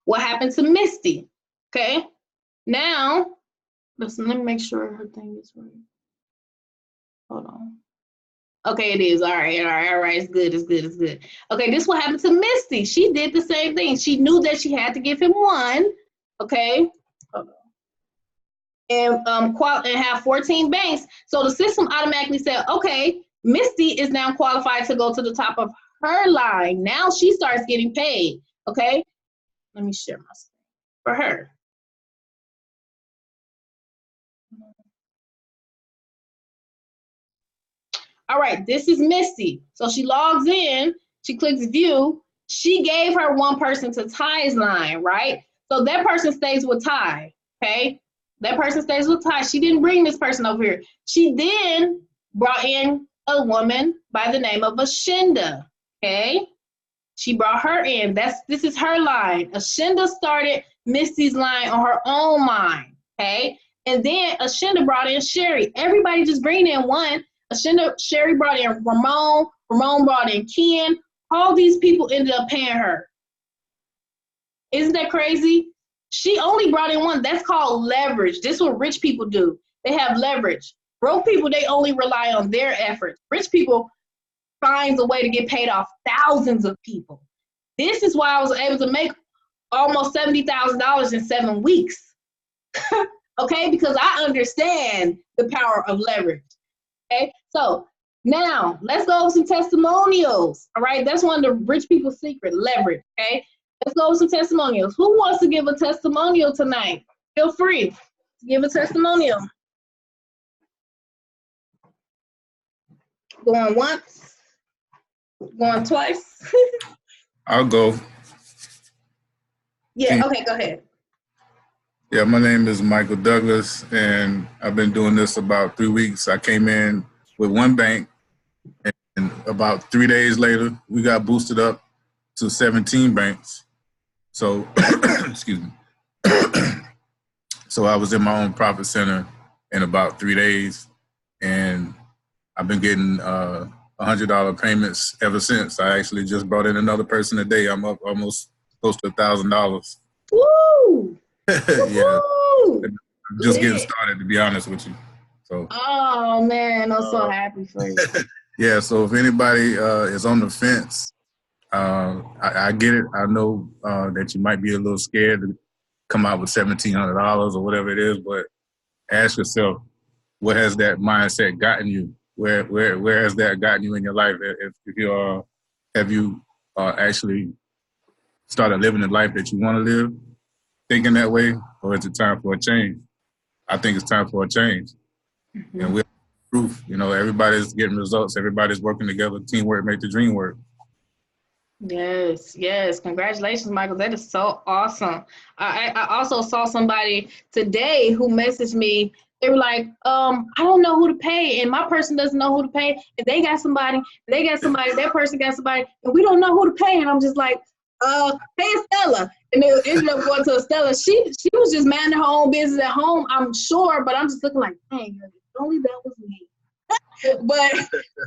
what happened to Misty. Okay, now let me make sure her thing is right. Hold on. Okay, it is. All right. It's good. Okay, this is what happened to Misty. She did the same thing. She knew that she had to give him one. Okay. Hold on. And have 14 banks. So the system automatically said, okay, Misty is now qualified to go to the top of her line. Now she starts getting paid. Okay. Let me share my screen for her. All right, this is Misty. So she logs in, she clicks view. She gave her one person to Ty's line, right? So that person stays with Ty, okay? That person stays with Ty. She didn't bring this person over here. She then brought in a woman by the name of Ashinda, okay? She brought her in. This is her line. Ashinda started Misty's line on her own line, okay? And then Ashinda brought in Sherry. Everybody just bring in one. Sherry brought in Ramon brought in Ken. All these people ended up paying her. Isn't that crazy? She only brought in one. That's called leverage. This is what rich people do. They have leverage. Broke people, they only rely on their efforts. Rich people find a way to get paid off thousands of people. This is why I was able to make almost $70,000 in 7 weeks. Okay, because I understand the power of leverage. Okay, so now let's go over some testimonials. All right, that's one of the rich people's secret, leverage. Okay, let's go over some testimonials. Who wants to give a testimonial tonight? Feel free to give a testimonial. Going once, going twice. I'll go. Yeah, okay, go ahead. Yeah, my name is Michael Douglas, and I've been doing this about 3 weeks. I came in with one bank, and about 3 days later, we got boosted up to 17 banks. So, excuse me. So I was in my own profit center in about 3 days, and I've been getting $100 payments ever since. I actually just brought in another person today. I'm up almost close to $1,000. Woo! Yeah, I'm just getting started, to be honest with you. So. Oh man, I'm so happy for you. Yeah, so if anybody is on the fence, I get it. I know that you might be a little scared to come out with $1,700 or whatever it is, but ask yourself, what has that mindset gotten you? Where has that gotten you in your life? If you have you actually started living the life that you want to live, thinking that way, or is it time for a change? I think it's time for a change. Mm-hmm. And proof. You know, everybody's getting results. Everybody's working together. Teamwork make the dream work. Yes, yes. Congratulations, Michael. That is so awesome. I also saw somebody today who messaged me. They were like, I don't know who to pay, and my person doesn't know who to pay, and they got somebody, that person got somebody, and we don't know who to pay. And I'm just like, pay Estella. And it ended up going to Estella. She was just minding her own business at home, I'm sure, but I'm just looking like, dang, if only that was me. But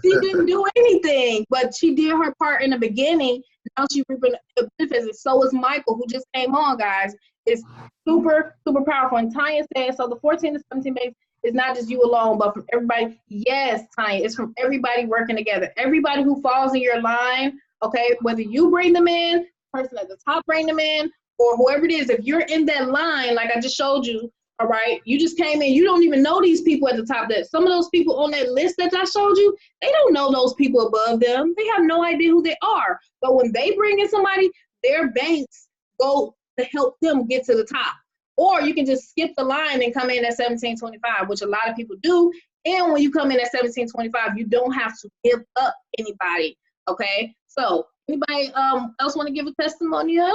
she didn't do anything. But she did her part in the beginning. Now she's reaping the benefits. So is Michael, who just came on, guys. It's super, super powerful. And Tanya said, so the 14 to 17 base is not just you alone, but from everybody. Yes, Tanya, it's from everybody working together. Everybody who falls in your line, okay, whether you bring them in, the person at the top bring them in, or whoever it is, if you're in that line, like I just showed you, all right, you just came in, you don't even know these people at the top. That some of those people on that list that I showed you, they don't know those people above them. They have no idea who they are. But when they bring in somebody, their banks go to help them get to the top. Or you can just skip the line and come in at 1725, which a lot of people do. And when you come in at 1725, you don't have to give up anybody. Okay. So anybody else want to give a testimonial?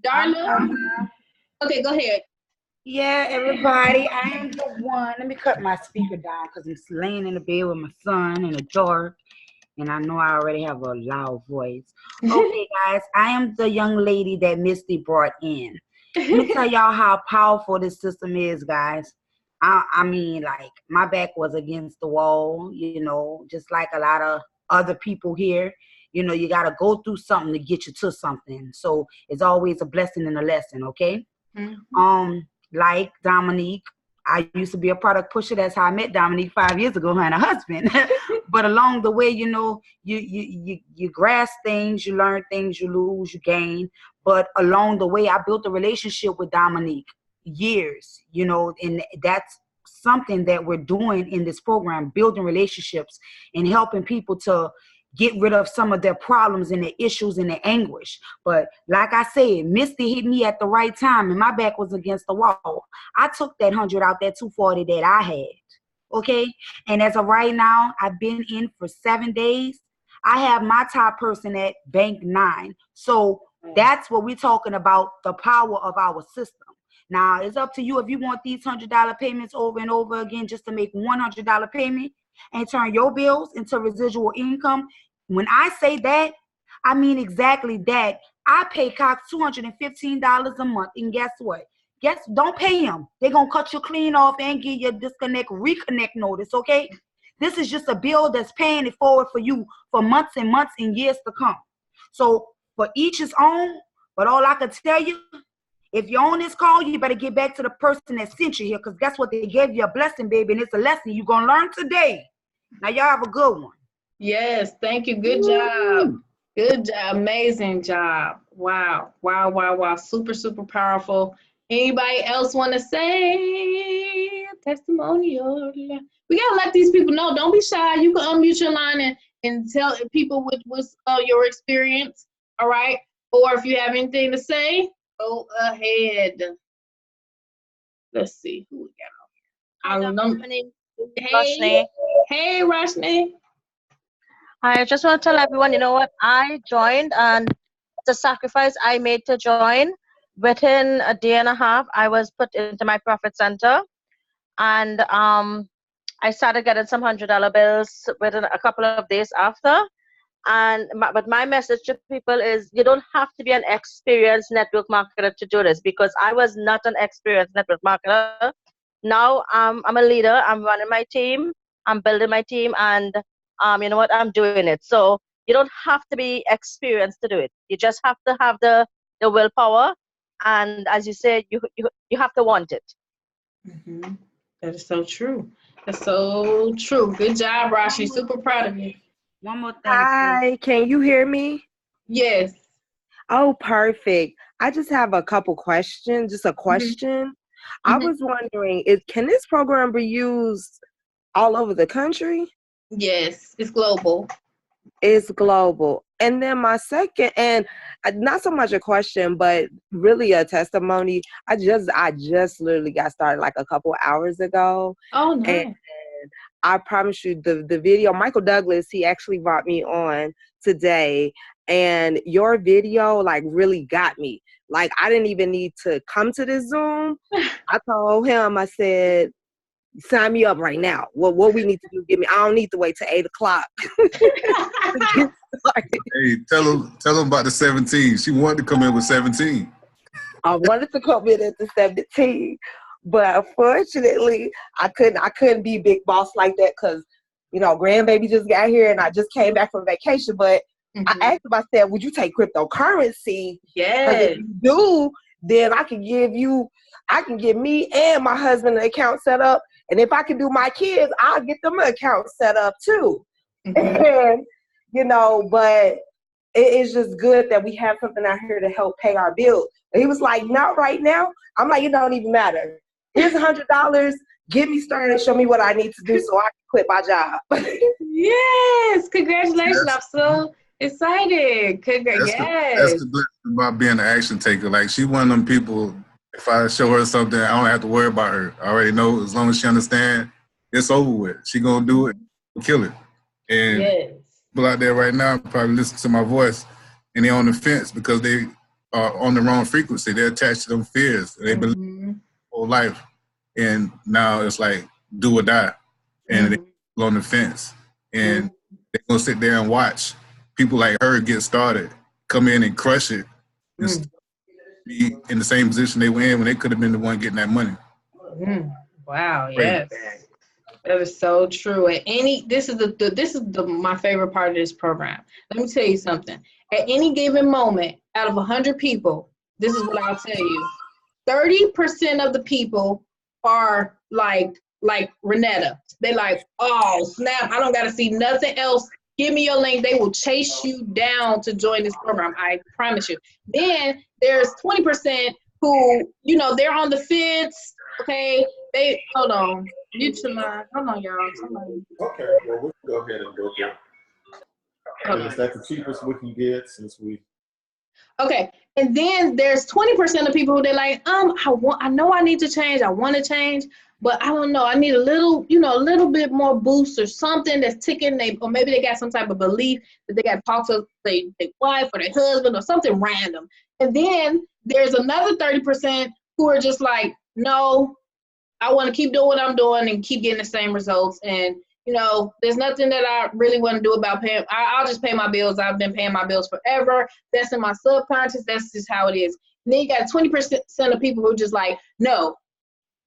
Darla? Okay, go ahead. Yeah, everybody, I am the one. Let me cut my speaker down because I'm laying in the bed with my son in the dark, and I know I already have a loud voice. Okay, guys, I am the young lady that Misty brought in. Let me tell y'all how powerful this system is, guys. I mean, like, my back was against the wall, you know, just like a lot of other people here. You know, you got to go through something to get you to something. So it's always a blessing and a lesson, okay? Mm-hmm. Like Dominique, I used to be a product pusher. That's how I met Dominique 5 years ago, her and her husband. But along the way, you know, you grasp things, you learn things, you lose, you gain. But along the way, I built a relationship with Dominique years, you know, and that's something that we're doing in this program, building relationships and helping people to get rid of some of their problems and their issues and their anguish. But like I said, Misty hit me at the right time and my back was against the wall. I took that 100 out that 240 that I had. Okay. And as of right now, I've been in for 7 days. I have my top person at bank 9. So that's what we're talking about, the power of our system. Now it's up to you if you want these $100 payments over and over again just to make $100 payment and turn your bills into residual income. When I say that, I mean exactly that. I pay Cox $215 a month, and guess what? Don't pay them. They're going to cut you clean off and give you a disconnect, reconnect notice, okay? This is just a bill that's paying it forward for you for months and years to come. So for each his own, but all I can tell you, if you're on this call, you better get back to the person that sent you here, because guess what? They gave you a blessing, baby, and it's a lesson you're going to learn today. Now, y'all have a good one. Yes, thank you. Good job. Good job. Amazing job. Wow. Wow, wow, wow. Super, super powerful. Anybody else want to say a testimonial? We got to let these people know. Don't be shy. You can unmute your line and tell people what's your experience, all right? Or if you have anything to say, go ahead. Let's see who we got on here. Hey, Roshni. I just want to tell everyone, you know what? I joined, and the sacrifice I made to join, within a day and a half, I was put into my profit center, and I started getting some $100 bills within a couple of days after. But my message to people is, you don't have to be an experienced network marketer to do this, because I was not an experienced network marketer. Now I'm a leader. I'm running my team. I'm building my team, and you know what? I'm doing it. So you don't have to be experienced to do it. You just have to have the willpower, and as you said, you have to want it. Mm-hmm. That is so true. That's so true. Good job, Rashi. Super proud of you. One more thing. Hi, can you hear me? Yes. Oh, perfect. I just have a couple questions. Just a question. I was wondering, can this program be used all over the country? Yes, it's global. It's global. And then my second, and not so much a question, but really a testimony. I just literally got started like a couple hours ago. Oh, nice. And I promise you, the video, Michael Douglas, he actually brought me on today, and your video like really got me. Like, I didn't even need to come to this Zoom. I told him, I said, sign me up right now. What we need to do, I don't need to wait till 8 o'clock. Hey, tell them about the 17. She wanted to come in with 17. I wanted to come in at the 17, but unfortunately, I couldn't be big boss like that because, grandbaby just got here and I just came back from vacation. But I asked him, I said, would you take cryptocurrency? Because if you do, then I can give me and my husband an account set up. And if I can do my kids, I'll get them an account set up too. And, but it's just good that we have something out here to help pay our bills. And he was like, not right now. I'm like, it don't even matter. Here's $100. Get me started. Show me what I need to do so I can quit my job. Yes. Congratulations. I'm so excited. That's the blessing about being an action taker. Like, she one of them people, if I show her something, I don't have to worry about her. I already know as long as she understands, it's over with. She going to do it, kill it. And people out there right now probably listen to my voice and they're on the fence because they are on the wrong frequency. They're attached to them fears. They believe their whole life. And now it's like do or die. And they're on the fence. And they're going to sit there and watch people like her get started, come in and crush it, and be in the same position they were in when they could have been the one getting that money. Wow, yes. That is so true. This is my favorite part of this program. Let me tell you something. At any given moment, out of 100 people, this is what I'll tell you. 30% of the people are like Renetta. They like, oh snap, I don't gotta see nothing else. Give me your link. They will chase you down to join this program. I promise you. Then there's 20% who, they're on the fence. Okay, hold on. Hold on, y'all. Somebody. Okay, well, we can go ahead and go there. And is that the cheapest we can get since we? Okay, and then there's 20% of people who they're like, I know I need to change. I want to change, but I don't know. I need a little bit more boost or something that's ticking. Or maybe they got some type of belief that they got to talk to their wife or their husband or something random. And then there's another 30% who are just like, no, I want to keep doing what I'm doing and keep getting the same results. And, there's nothing that I really want to do about paying. I'll just pay my bills. I've been paying my bills forever. That's in my subconscious. That's just how it is. And then you got 20% of people who are just like, no.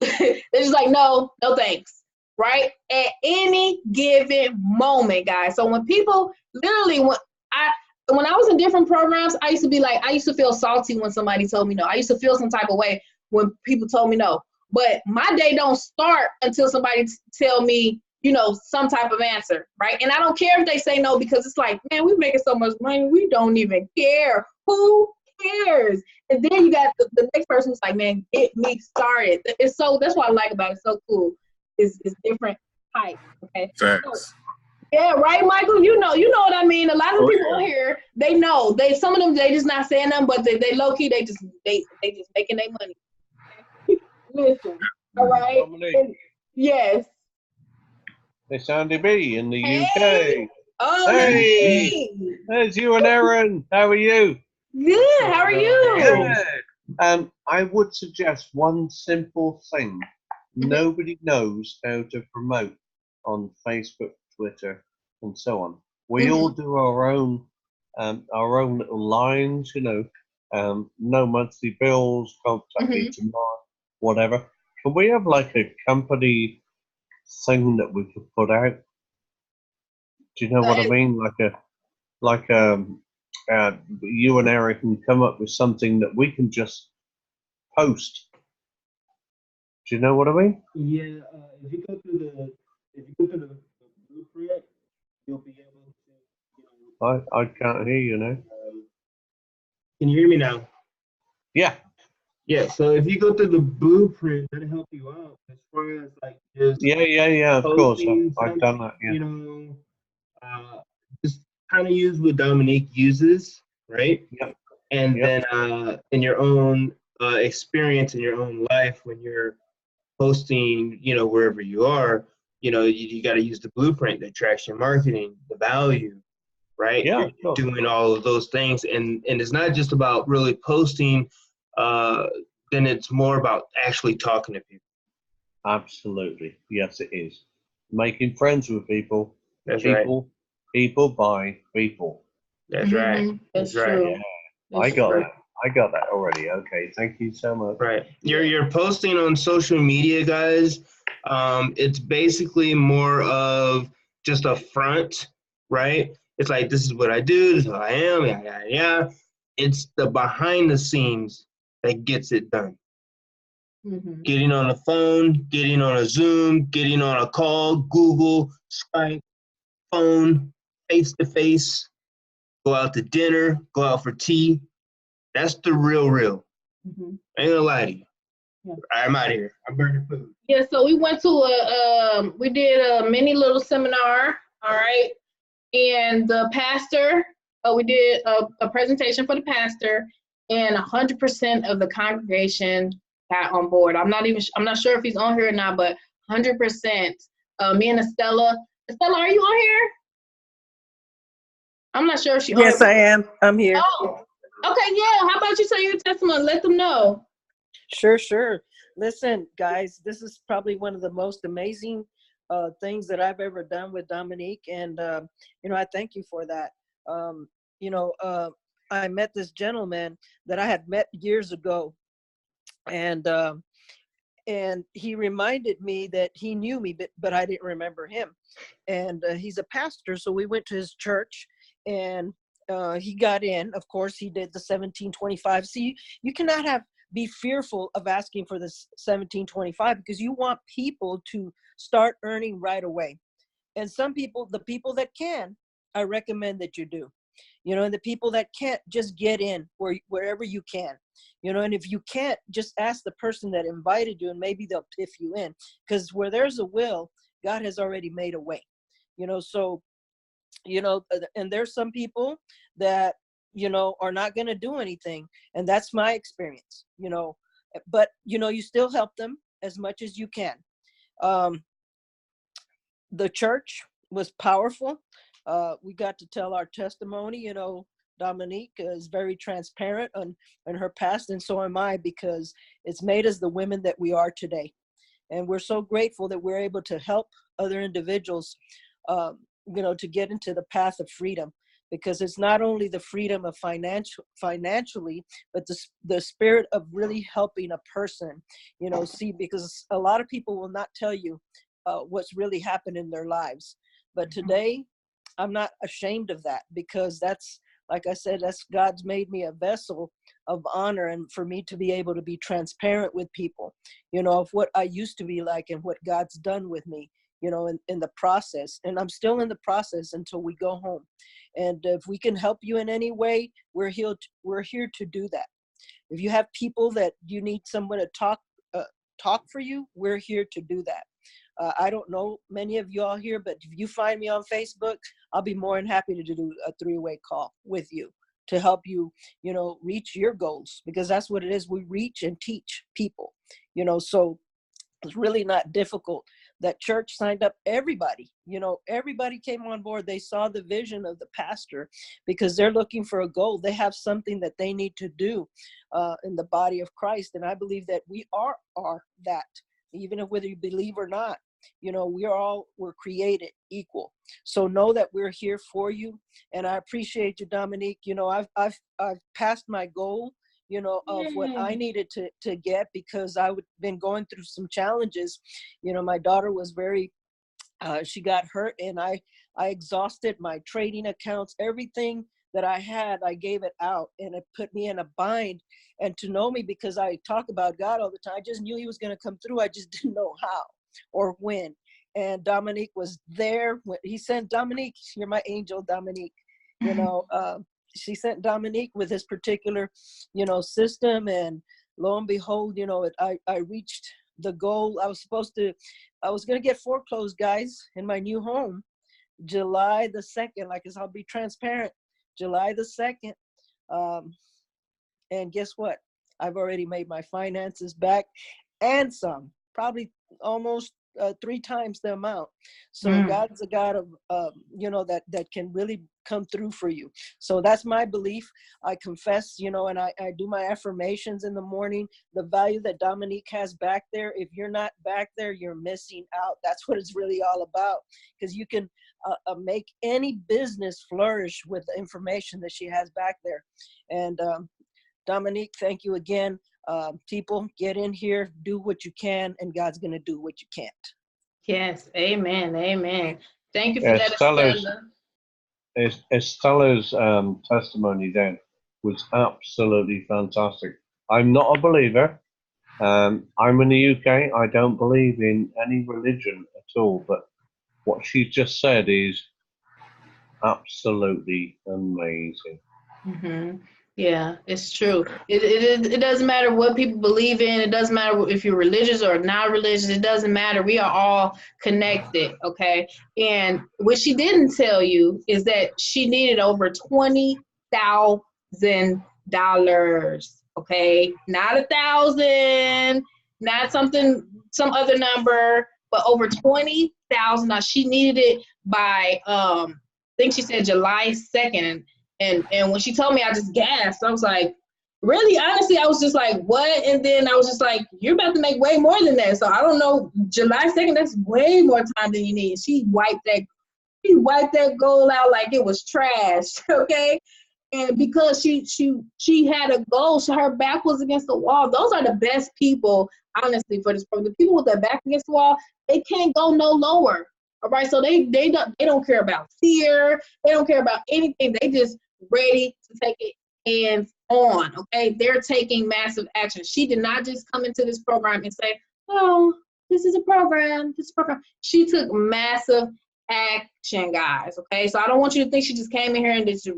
They're just like, no thanks. Right? At any given moment, guys. So when people literally, when I was in different programs, I used to feel salty when somebody told me no. I used to feel some type of way when people told me no. But my day don't start until somebody tell me, some type of answer, right? And I don't care if they say no, because it's like, man, we're making so much money, we don't even care. Who cares? And then you got the next person who's like, man, get me started. That's what I like about it. It's so cool. It's different types. Okay. Facts. Yeah, right, Michael. You know what I mean. A lot of people on here, they know. Some of them, they just not saying them, but they low key, they just making their money. Listen, all right. Yes. It's Andy B in the UK. Oh, hey, there's you and Aaron. How are you? Good. How are you? Good. I would suggest one simple thing. Nobody knows how to promote on Facebook, Twitter, and so on. We all do our own little lines, no monthly bills, contact me tomorrow, whatever. Can we have like a company thing that we could put out? Do you know what I mean? Like you and Eric can come up with something that we can just post. Do you know what I mean? Yeah. If you go through the blueprint, you'll be able to. I can't hear you now. Can you hear me now? Yeah. Yeah, so if you go through the blueprint, that'll help you out as far as like just of course I've done that. Yeah. Just kind of use what Dominique uses, right? Yep. And then in your own experience in your own life when you're posting, wherever you are, you know, you got to use the blueprint, the attraction marketing, the value, right? Yeah, You're sure. doing all of those things. And it's not just about really posting, then it's more about actually talking to people. Absolutely. Yes, it is. Making friends with people. That's People, people by people. That's right. Mhm. That's That's right. true. Yeah, That's I got true. that. I got that already. Okay, thank you so much. Right. You're posting on social media, guys. It's basically more of just a front, right? It's like, this is what I do, this is who I am, yeah, yeah, yeah. It's the behind the scenes that gets it done. Mhm. Getting on a phone, getting on a Zoom, getting on a call, Google, Skype, phone, face to face, go out to dinner, go out for tea. That's the real. Mhm. I ain't gonna lie to you. Yeah. I'm out of here. I'm burning food. Yeah, so we went to we did a mini little seminar, all right, and the pastor, we did a presentation for the pastor, and 100% of the congregation got on board. I'm not sure if he's on here or not, but 100%. Me and Estella, are you on here? I'm not sure if she's on. Yes, I am. I'm here. Oh, okay, yeah. How about you say your testimony? Let them know. Sure. Listen, guys, this is probably one of the most amazing things that I've ever done with Dominique. And, I thank you for that. I met this gentleman that I had met years ago. And he reminded me that he knew me, but I didn't remember him. And he's a pastor. So we went to his church and he got in. Of course, he did the 1725. See, you cannot be fearful of asking for the 1725 because you want people to start earning right away. And some people, the people that can, I recommend that you do. And the people that can't, just get in wherever you can. And if you can't, just ask the person that invited you and maybe they'll piff you in, because where there's a will, God has already made a way. And there's some people that are not going to do anything, and that's my experience. But you still help them as much as you can. The church was powerful. We got to tell our testimony. Dominique is very transparent on her past, and so am I, because it's made us the women that we are today. And we're so grateful that we're able to help other individuals to get into the path of freedom, because it's not only the freedom of financially, but the spirit of really helping a person, because a lot of people will not tell you what's really happened in their lives. But today, I'm not ashamed of that, because that's, like I said, that's God's made me a vessel of honor, and for me to be able to be transparent with people, of what I used to be like and what God's done with me, in the process. And I'm still in the process until we go home. And if we can help you in any way, we're here to do that. If you have people that you need someone to talk for you, we're here to do that. I don't know many of y'all here, but if you find me on Facebook, I'll be more than happy to do a 3-way call with you to help you, reach your goals, because that's what it is. We reach and teach people, so it's really not difficult. That church signed up everybody, everybody came on board. They saw the vision of the pastor because they're looking for a goal. They have something that they need to do in the body of Christ. And I believe that we are that, even if whether you believe or not. We're created equal. So know that we're here for you. And I appreciate you, Dominique. I've passed my goal, of what I needed to get, because I've been going through some challenges. My daughter was she got hurt, and I exhausted my trading accounts, everything that I had, I gave it out, and it put me in a bind. And to know me, because I talk about God all the time, I just knew he was going to come through. I just didn't know how or when. And Dominique was there. He sent Dominique, you're my angel, Dominique. She sent Dominique with his particular, system. And lo and behold, I reached the goal. I was going to get foreclosed, guys, in my new home, July the 2nd. Like, I'll be transparent, July the 2nd. And guess what? I've already made my finances back and some, probably almost 3 times the amount. So God's a God of, that can really come through for you. So that's my belief. I confess, and I do my affirmations in the morning. The value that Dominique has back there, if you're not back there, you're missing out. That's what it's really all about, because you can make any business flourish with the information that she has back there. And Dominique, thank you again. People, get in here, do what you can, and God's going to do what you can't. Yes, amen, amen. Thank you for that, Estella. Estella's testimony then was absolutely fantastic. I'm not a believer. I'm in the UK. I don't believe in any religion at all, but what she just said is absolutely amazing. Mm-hmm. Yeah, it's true. It doesn't matter what people believe in. It doesn't matter if you're religious or not religious. It doesn't matter. We are all connected, okay? And what she didn't tell you is that she needed over $20,000, okay? Not 1,000, not some other number, but over 20,000. Now she needed it by I think she said July 2nd. And when she told me, I just gasped. I was like, really? Honestly, I was just like, what? And then I was just like, you're about to make way more than that. So I don't know. July 2nd, that's way more time than you need. She wiped that goal out like it was trash, okay? And because she had a goal, so her back was against the wall. Those are the best people, honestly, for this program. The people with their back against the wall, they can't go no lower. All right, so they don't care about fear. They don't care about anything. They just ready to take it hands on. Okay, they're taking massive action. She did not just come into this program and say, "Oh, this is a program. This program." She took massive action, guys. Okay, so I don't want you to think she just came in here and just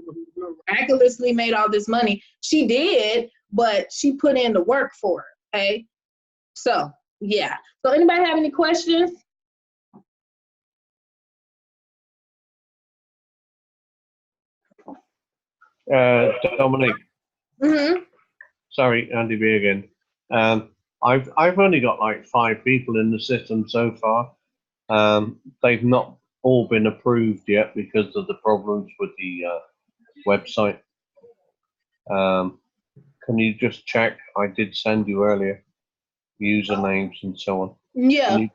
miraculously made all this money. She did, but she put in the work for it. Okay, so yeah. So anybody have any questions? Dominique. Mm-hmm. Sorry, Andy B again. I've only got like 5 people in the system so far. They've not all been approved yet because of the problems with the website. Can you just check? I did send you earlier usernames and so on. Yeah,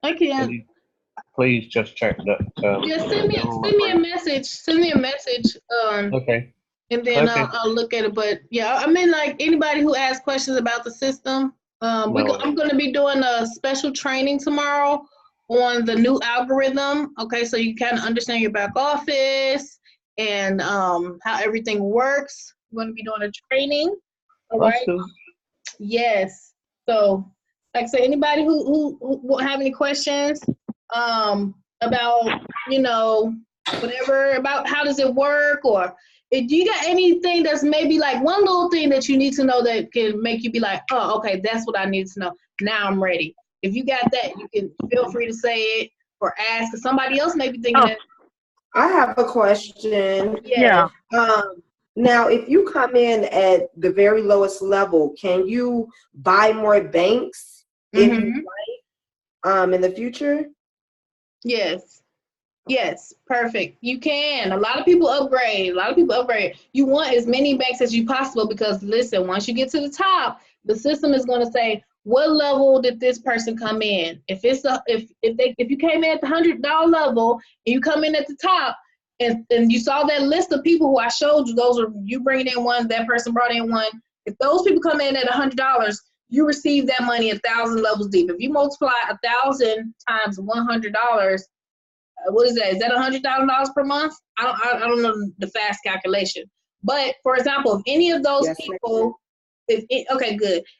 I can. You please just check that. Yeah, send me a message. Send me a message. Okay. And then Okay. I'll look at it. But yeah, I mean, like anybody who asks questions about the system, I'm going to be doing a special training tomorrow on the new algorithm. Okay, so you kind of understand your back office and how everything works. We're going to be doing a training. All right. Cool. Yes. So, like I said, anybody who have any questions about, whatever, about how does it work, or if you got anything that's maybe like one little thing that you need to know that can make you be like, oh, okay, that's what I need to know. Now I'm ready. If you got that, you can feel free to say it or ask. Somebody else may be thinking that. I have a question. Yeah. Now, if you come in at the very lowest level, can you buy more banks if you like in the future? Yes, perfect. You can. A lot of people upgrade. You want as many banks as you possible because, listen, once you get to the top, the system is going to say, what level did this person come in? If you came in at the $100 level and you come in at the top, and you saw that list of people who I showed you, those are you bringing in one, that person brought in one. If those people come in at $100, you receive that money 1,000 levels deep. If you multiply 1,000 times $100, what is that? Is that $100,000 per month? I don't know the fast calculation. But for example, if any of those people, if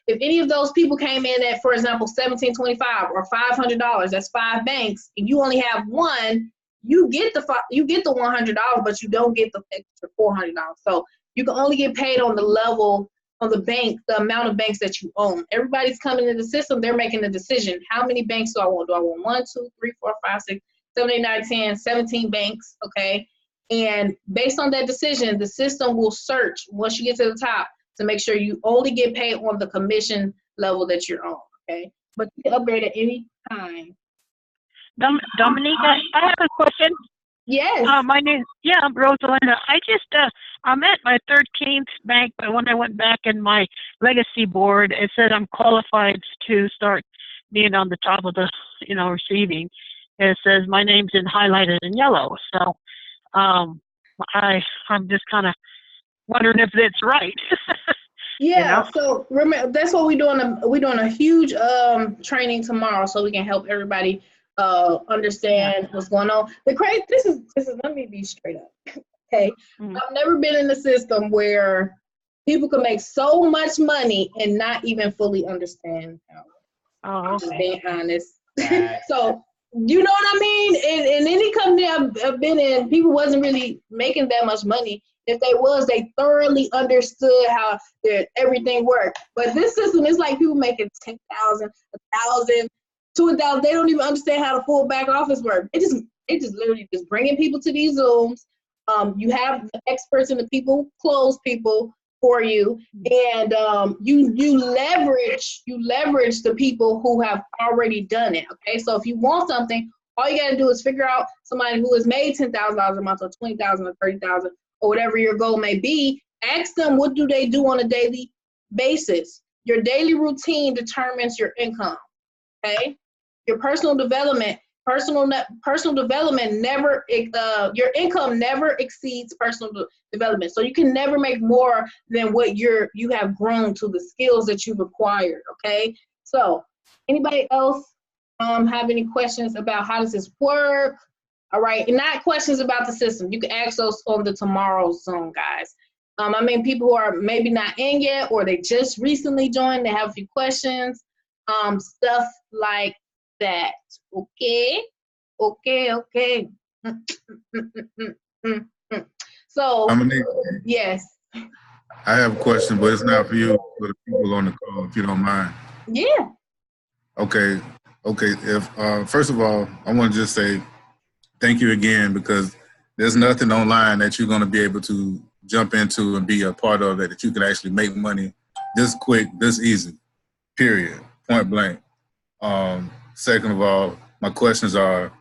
any of those people came in at, for example, $1,725 or $500, that's 5 banks, and you only have one, you get the $100, but you don't get the extra $400. So you can only get paid on the level of the bank, the amount of banks that you own. Everybody's coming in the system, they're making a decision. How many banks do I want? Do I want 1, 2, 3, 4, 5, 6, 7, 8, 9, 10, 17 banks, okay? And based on that decision, the system will search once you get to the top to make sure you only get paid on the commission level that you're on, okay? But you can upgrade at any time. Dominique, I have a question. Yes. My name, I'm Rosalinda. I'm at my 13th bank, but when I went back in my legacy board, it said I'm qualified to start being on the top of the, receiving. And it says my name's highlighted in yellow. So, I'm just kind of wondering if that's right. Yeah, so remember that's what we're doing a huge training tomorrow so we can help everybody understand what's going on. This is let me be straight up. Okay. I've never been in a system where people can make so much money and not even fully understand how. I'm just being honest. So you know what I mean? In any company I've been in, people wasn't really making that much money. If they was, they thoroughly understood how everything worked. But this system is like people making 10,000, 1,000, 2,000. They don't even understand how the full back office works. It just literally just bringing people to these Zooms. You have the experts and the people, close people for you, and you leverage the people who have already done it. Okay, so if you want something, all you got to do is figure out somebody who has made $10,000 a month, or 20,000, or 30,000, or whatever your goal may be. Ask them what do they do on a daily basis. Your daily routine determines your income. Okay, your personal development never your income never exceeds personal development. So you can never make more than what you have grown to, the skills that you've acquired. Okay, so anybody else have any questions about how does this work? All right, and not questions about the system. You can ask those on the tomorrow's Zoom, guys. I mean, people who are maybe not in yet, or they just recently joined, they have a few questions, stuff like that. Okay. So, Dominique, yes. I have a question, but it's not for you, for the people on the call, if you don't mind. Yeah. Okay. If first of all, I want to just say thank you again, because there's nothing online that you're going to be able to jump into and be a part of that you can actually make money this quick, this easy, period, point blank. Second of all, my questions are,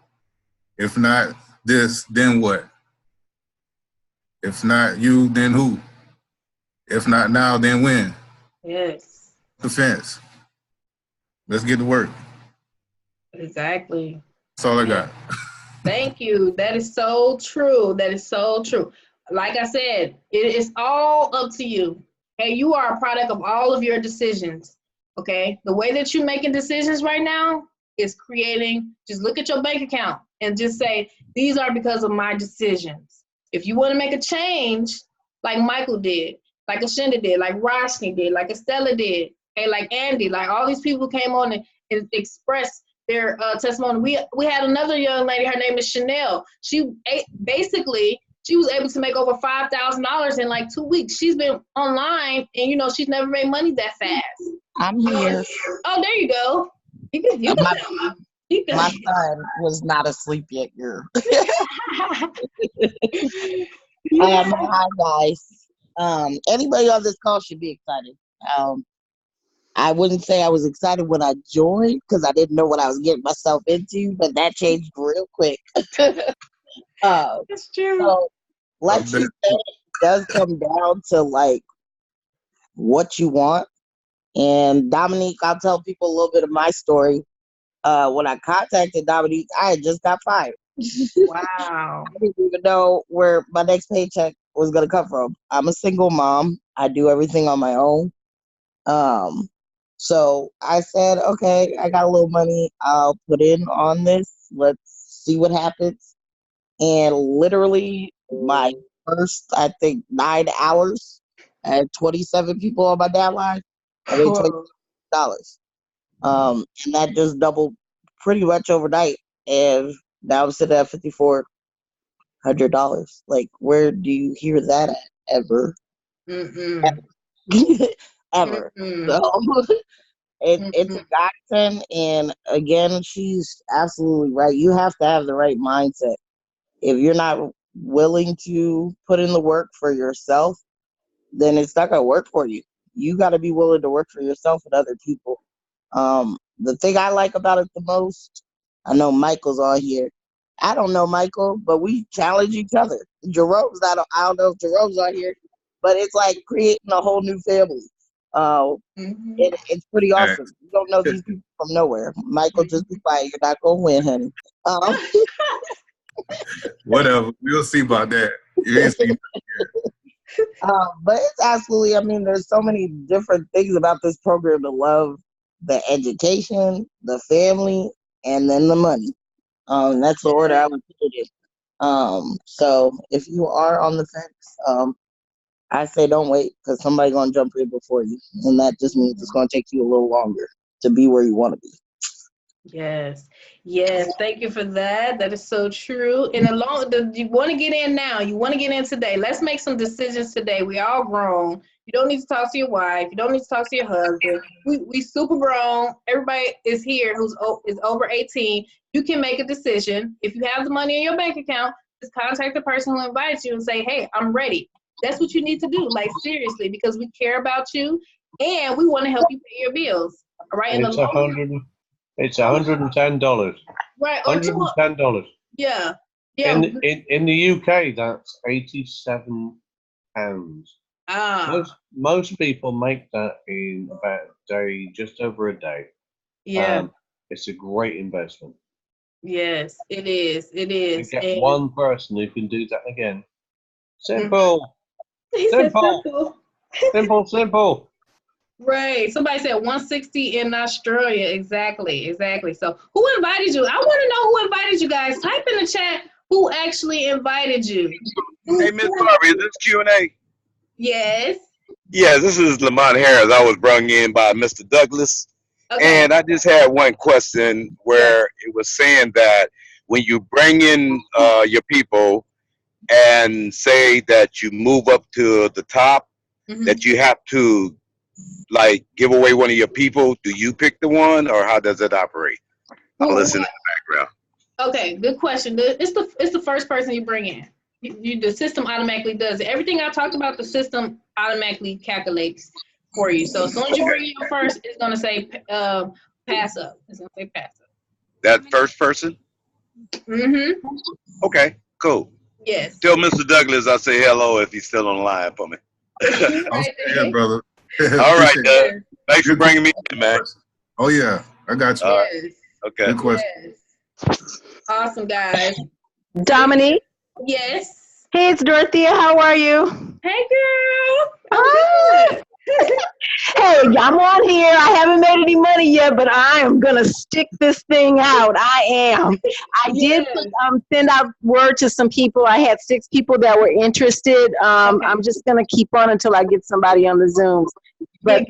if not this, then what? If not you, then who? If not now, then when? Yes. Defense. Let's get to work. Exactly. That's all I got. Thank you. That is so true. That is so true. Like I said, it is all up to you. Okay, you are a product of all of your decisions. Okay, the way that you're making decisions right now is creating. Just look at your bank account and just say, these are because of my decisions. If you want to make a change, like Michael did, like Ashinda did, like Roshni did, like Estella did, okay, like Andy, like all these people came on and expressed their testimony. We had another young lady, her name is Chanel. She was able to make over $5,000 in like 2 weeks. She's been online, and she's never made money that fast. I'm here. Oh, there you go. My son was not asleep yet, girl. Hi guys. Anybody on this call should be excited. I wouldn't say I was excited when I joined because I didn't know what I was getting myself into, but that changed real quick. That's true. So, like she said, it does come down to like what you want. And Dominique, I'll tell people a little bit of my story. When I contacted Dominique, I had just got fired. Wow. I didn't even know where my next paycheck was going to come from. I'm a single mom. I do everything on my own. So I said, okay, I got a little money. I'll put in on this. Let's see what happens. And literally my first, I think, 9 hours, I had 27 people on my downline. I made $20. And that just doubled pretty much overnight. And now I'm sitting at $5,400. Like, where do you hear that at ever? Ever. So it's a godsend. And again, she's absolutely right. You have to have the right mindset. If you're not willing to put in the work for yourself, then it's not going to work for you. You got to be willing to work for yourself and other people. the thing I like about it the most, I know Michael's on here. I don't know Michael, but we challenge each other. Jerome's not. I don't know if Jerome's on here, but it's like creating a whole new family. It's pretty Hey, awesome. You don't know these people from nowhere. Michael, just be quiet. You're not gonna win, honey. Um, whatever. We'll see about that. You ain't seen but it's absolutely. I mean, there's so many different things about this program to love: the education, the family, and then the money. That's the order I would put it in. So if you are on the fence, I say don't wait because somebody's gonna jump in before you, and that just means it's gonna take you a little longer to be where you want to be. Yes, yes. Thank you for that. That is so true. And you want to get in now. You want to get in today. Let's make some decisions today. We all grown. You don't need to talk to your wife. You don't need to talk to your husband. We super grown. Everybody is here is over 18. You can make a decision. If you have the money in your bank account, just contact the person who invites you and say, hey, I'm ready. That's what you need to do. Like, seriously, because we care about you and we want to help you pay your bills. All right. It's $110. Right. Or $110. Yeah. In the UK, that's £87. Most people make that in about a day, just over a day. Yeah. It's a great investment. Yes, it is. It is. You get one person who can do that again. Simple. He said simple. Simple. Right. Somebody said 160 in Australia. Exactly. So who invited you? I want to know who invited you guys. Type in the chat who actually invited you. Hey, Miss Barbie, is this Q&A? Yes. Yes, this is Lamont Harris. I was brought in by Mr. Douglas. Okay. And I just had one question where it was saying that when you bring in your people and say that you move up to the top, that you have to like give away one of your people. Do you pick the one, or how does it operate? I'll listen in the background. Okay, good question. It's the first person you bring in. The system automatically does it. Everything I talked about, the system automatically calculates for you. So as soon as you bring in your first, it's gonna say pass up. It's gonna say pass up. That first person? Okay, cool. Yes. Tell Mr. Douglas I say hello if he's still on the line for me. Yeah, brother. All right, Doug. Thanks for bringing me in, man. Oh yeah, I got you. Yes. Okay. Good question. Yes. Awesome, guys. Dominique? Yes. Hey, it's Dorothea. How are you? Hey, girl. I'm good. Hey, I'm on here. I haven't made any money yet, but I am going to stick this thing out. I am. I did send out word to some people. I had 6 people that were interested. I'm just going to keep on until I get somebody on the Zooms. But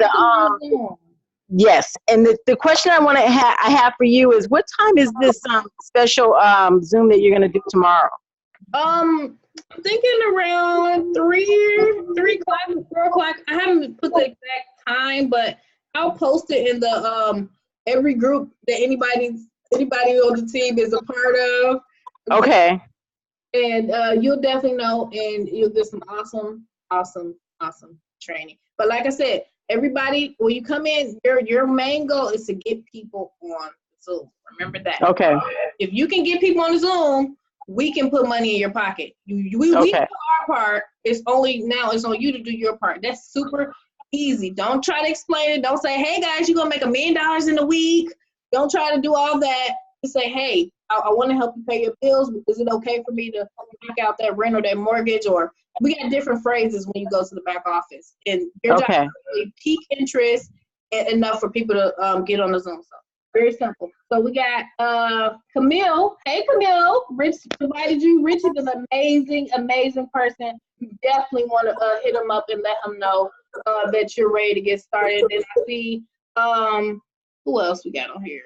yes, and the question I want to I have for you is, what time is this special Zoom that you're going to do tomorrow? I'm thinking around 3 o'clock, 4 o'clock. I haven't put the exact time, but I'll post it in the every group that anybody on the team is a part of. Okay. And you'll definitely know, and you'll get some awesome training. But like I said, everybody, when you come in, your main goal is to get people on Zoom. Remember that. Okay. If you can get people on the Zoom, we can put money in your pocket. We do our part. It's on you to do your part. That's super easy. Don't try to explain it. Don't say, hey guys, you're gonna make $1 million in a week. Don't try to do all that. Just say, hey, I want to help you pay your bills. Is it okay for me to knock out that rent or that mortgage? Or we got different phrases when you go to the back office. And your job is really pique interest enough for people to get on the Zoom. So very simple. So we got Camille. Hey, Camille. Rich invited you. Rich is an amazing person. You definitely want to hit him up and let him know that you're ready to get started. And I see, who else we got on here?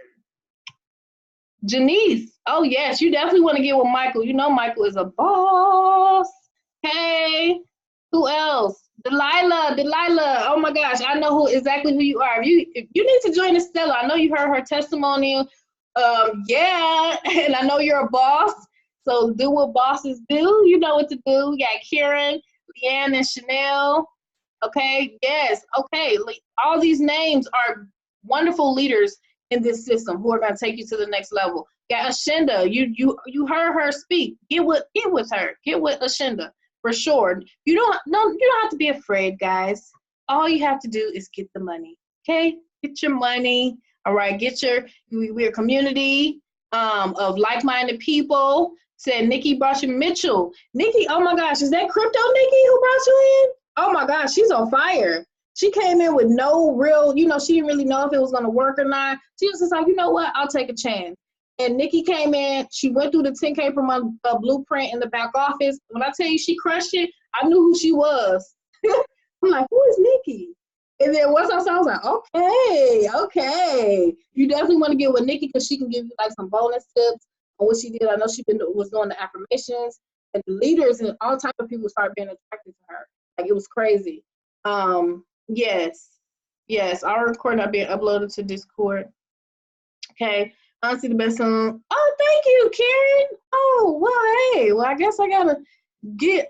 Janice. Oh, yes. You definitely want to get with Michael. You know Michael is a boss. Hey. Who else? Delilah. Oh my gosh, I know exactly who you are. If you need to join Estella. I know you heard her testimonial. Yeah, and I know you're a boss. So do what bosses do. You know what to do. We got Karen, Leanne, and Chanel. Okay. Yes. Okay. All these names are wonderful leaders in this system who are going to take you to the next level. Got Ashinda. You heard her speak. Get with her. Get with Ashinda for sure. You don't have to be afraid, guys. All you have to do is get the money. Okay, get your money. All right, we're a community of like-minded people. Said Nikki brought you Mitchell. Nikki, oh my gosh, is that Crypto Nikki who brought you in? Oh my gosh, she's on fire. She came in with no real, she didn't really know if it was going to work or not. She was just like, you know what, I'll take a chance. And Nikki came in, she went through the 10K per month blueprint in the back office. When I tell you she crushed it, I knew who she was. I'm like, who is Nikki? And then once I saw, I was like, okay. You definitely want to get with Nikki because she can give you like some bonus tips on what she did. I know she was doing the affirmations, and the leaders and all type of people started being attracted to her. Like, it was crazy. Yes, our recording are being uploaded to Discord. Okay, honestly, the best song. Oh, thank you, Karen. Oh, well, hey, I guess I gotta get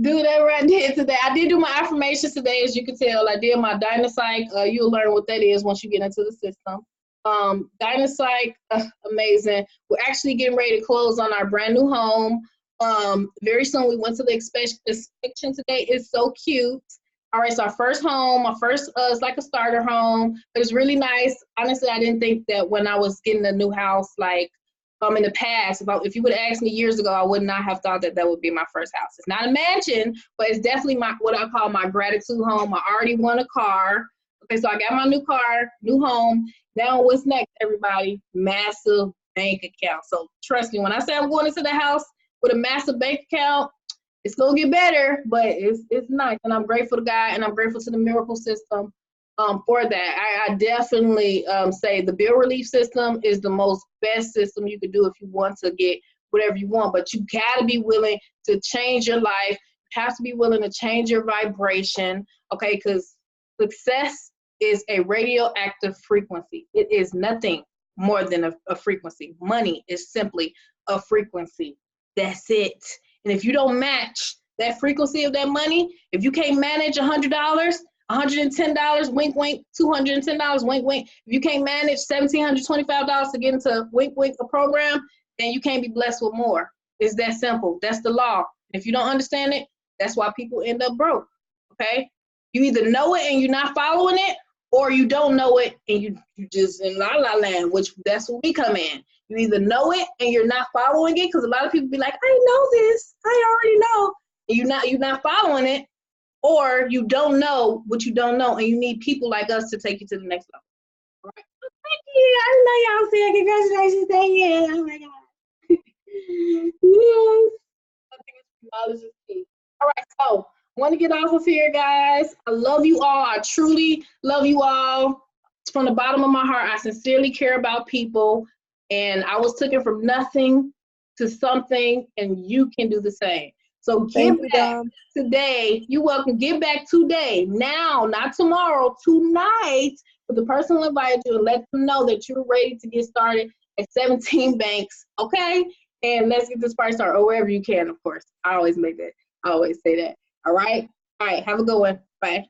do that right there today. I did do my affirmations today, as you can tell. I did my Dynapsych. You'll learn what that is once you get into the system. Dynapsych, amazing. We're actually getting ready to close on our brand new home. Very soon. We went to the inspection today. It's so cute. All right, so our first home, it's like a starter home, but it's really nice. Honestly, I didn't think that when I was getting a new house, like in the past, if you would have asked me years ago, I would not have thought that would be my first house. It's not a mansion, but it's definitely what I call my gratitude home. I already won a car. Okay, so I got my new car, new home. Now what's next, everybody? Massive bank account. So trust me, when I say I'm going into the house with a massive bank account, it's gonna get better, but it's nice, and I'm grateful to God, and I'm grateful to the miracle system for that. I definitely say the bill relief system is the most best system you could do if you want to get whatever you want, but you gotta be willing to change your life. You have to be willing to change your vibration, okay? Because success is a radioactive frequency. It is nothing more than a frequency. Money is simply a frequency. That's it. And if you don't match that frequency of that money, if you can't manage $100, $110, wink, wink, $210, wink, wink. If you can't manage $1,725 to get into wink, wink, a program, then you can't be blessed with more. It's that simple. That's the law. If you don't understand it, that's why people end up broke, okay? You either know it and you're not following it, or you don't know it and you just in la la land, which that's where we come in. You either know it and you're not following it, because a lot of people be like, I know this, I already know, and you're not following it, or you don't know what you don't know, and you need people like us to take you to the next level. All right. Well, thank you. I know y'all saying congratulations. Thank you. Oh my God. Yes. I think it's knowledge is key. All right, so I want to get off of here, guys. I love you all. I truly love you all. From the bottom of my heart, I sincerely care about people. And I was taken from nothing to something, and you can do the same. So give back today. You're welcome. Give back today. Now, not tomorrow, tonight, with the person who invited you, and let them know that you're ready to get started at 17 banks, okay? And let's get this party started, or wherever you can, of course. I always say that. All right? All right, have a good one. Bye.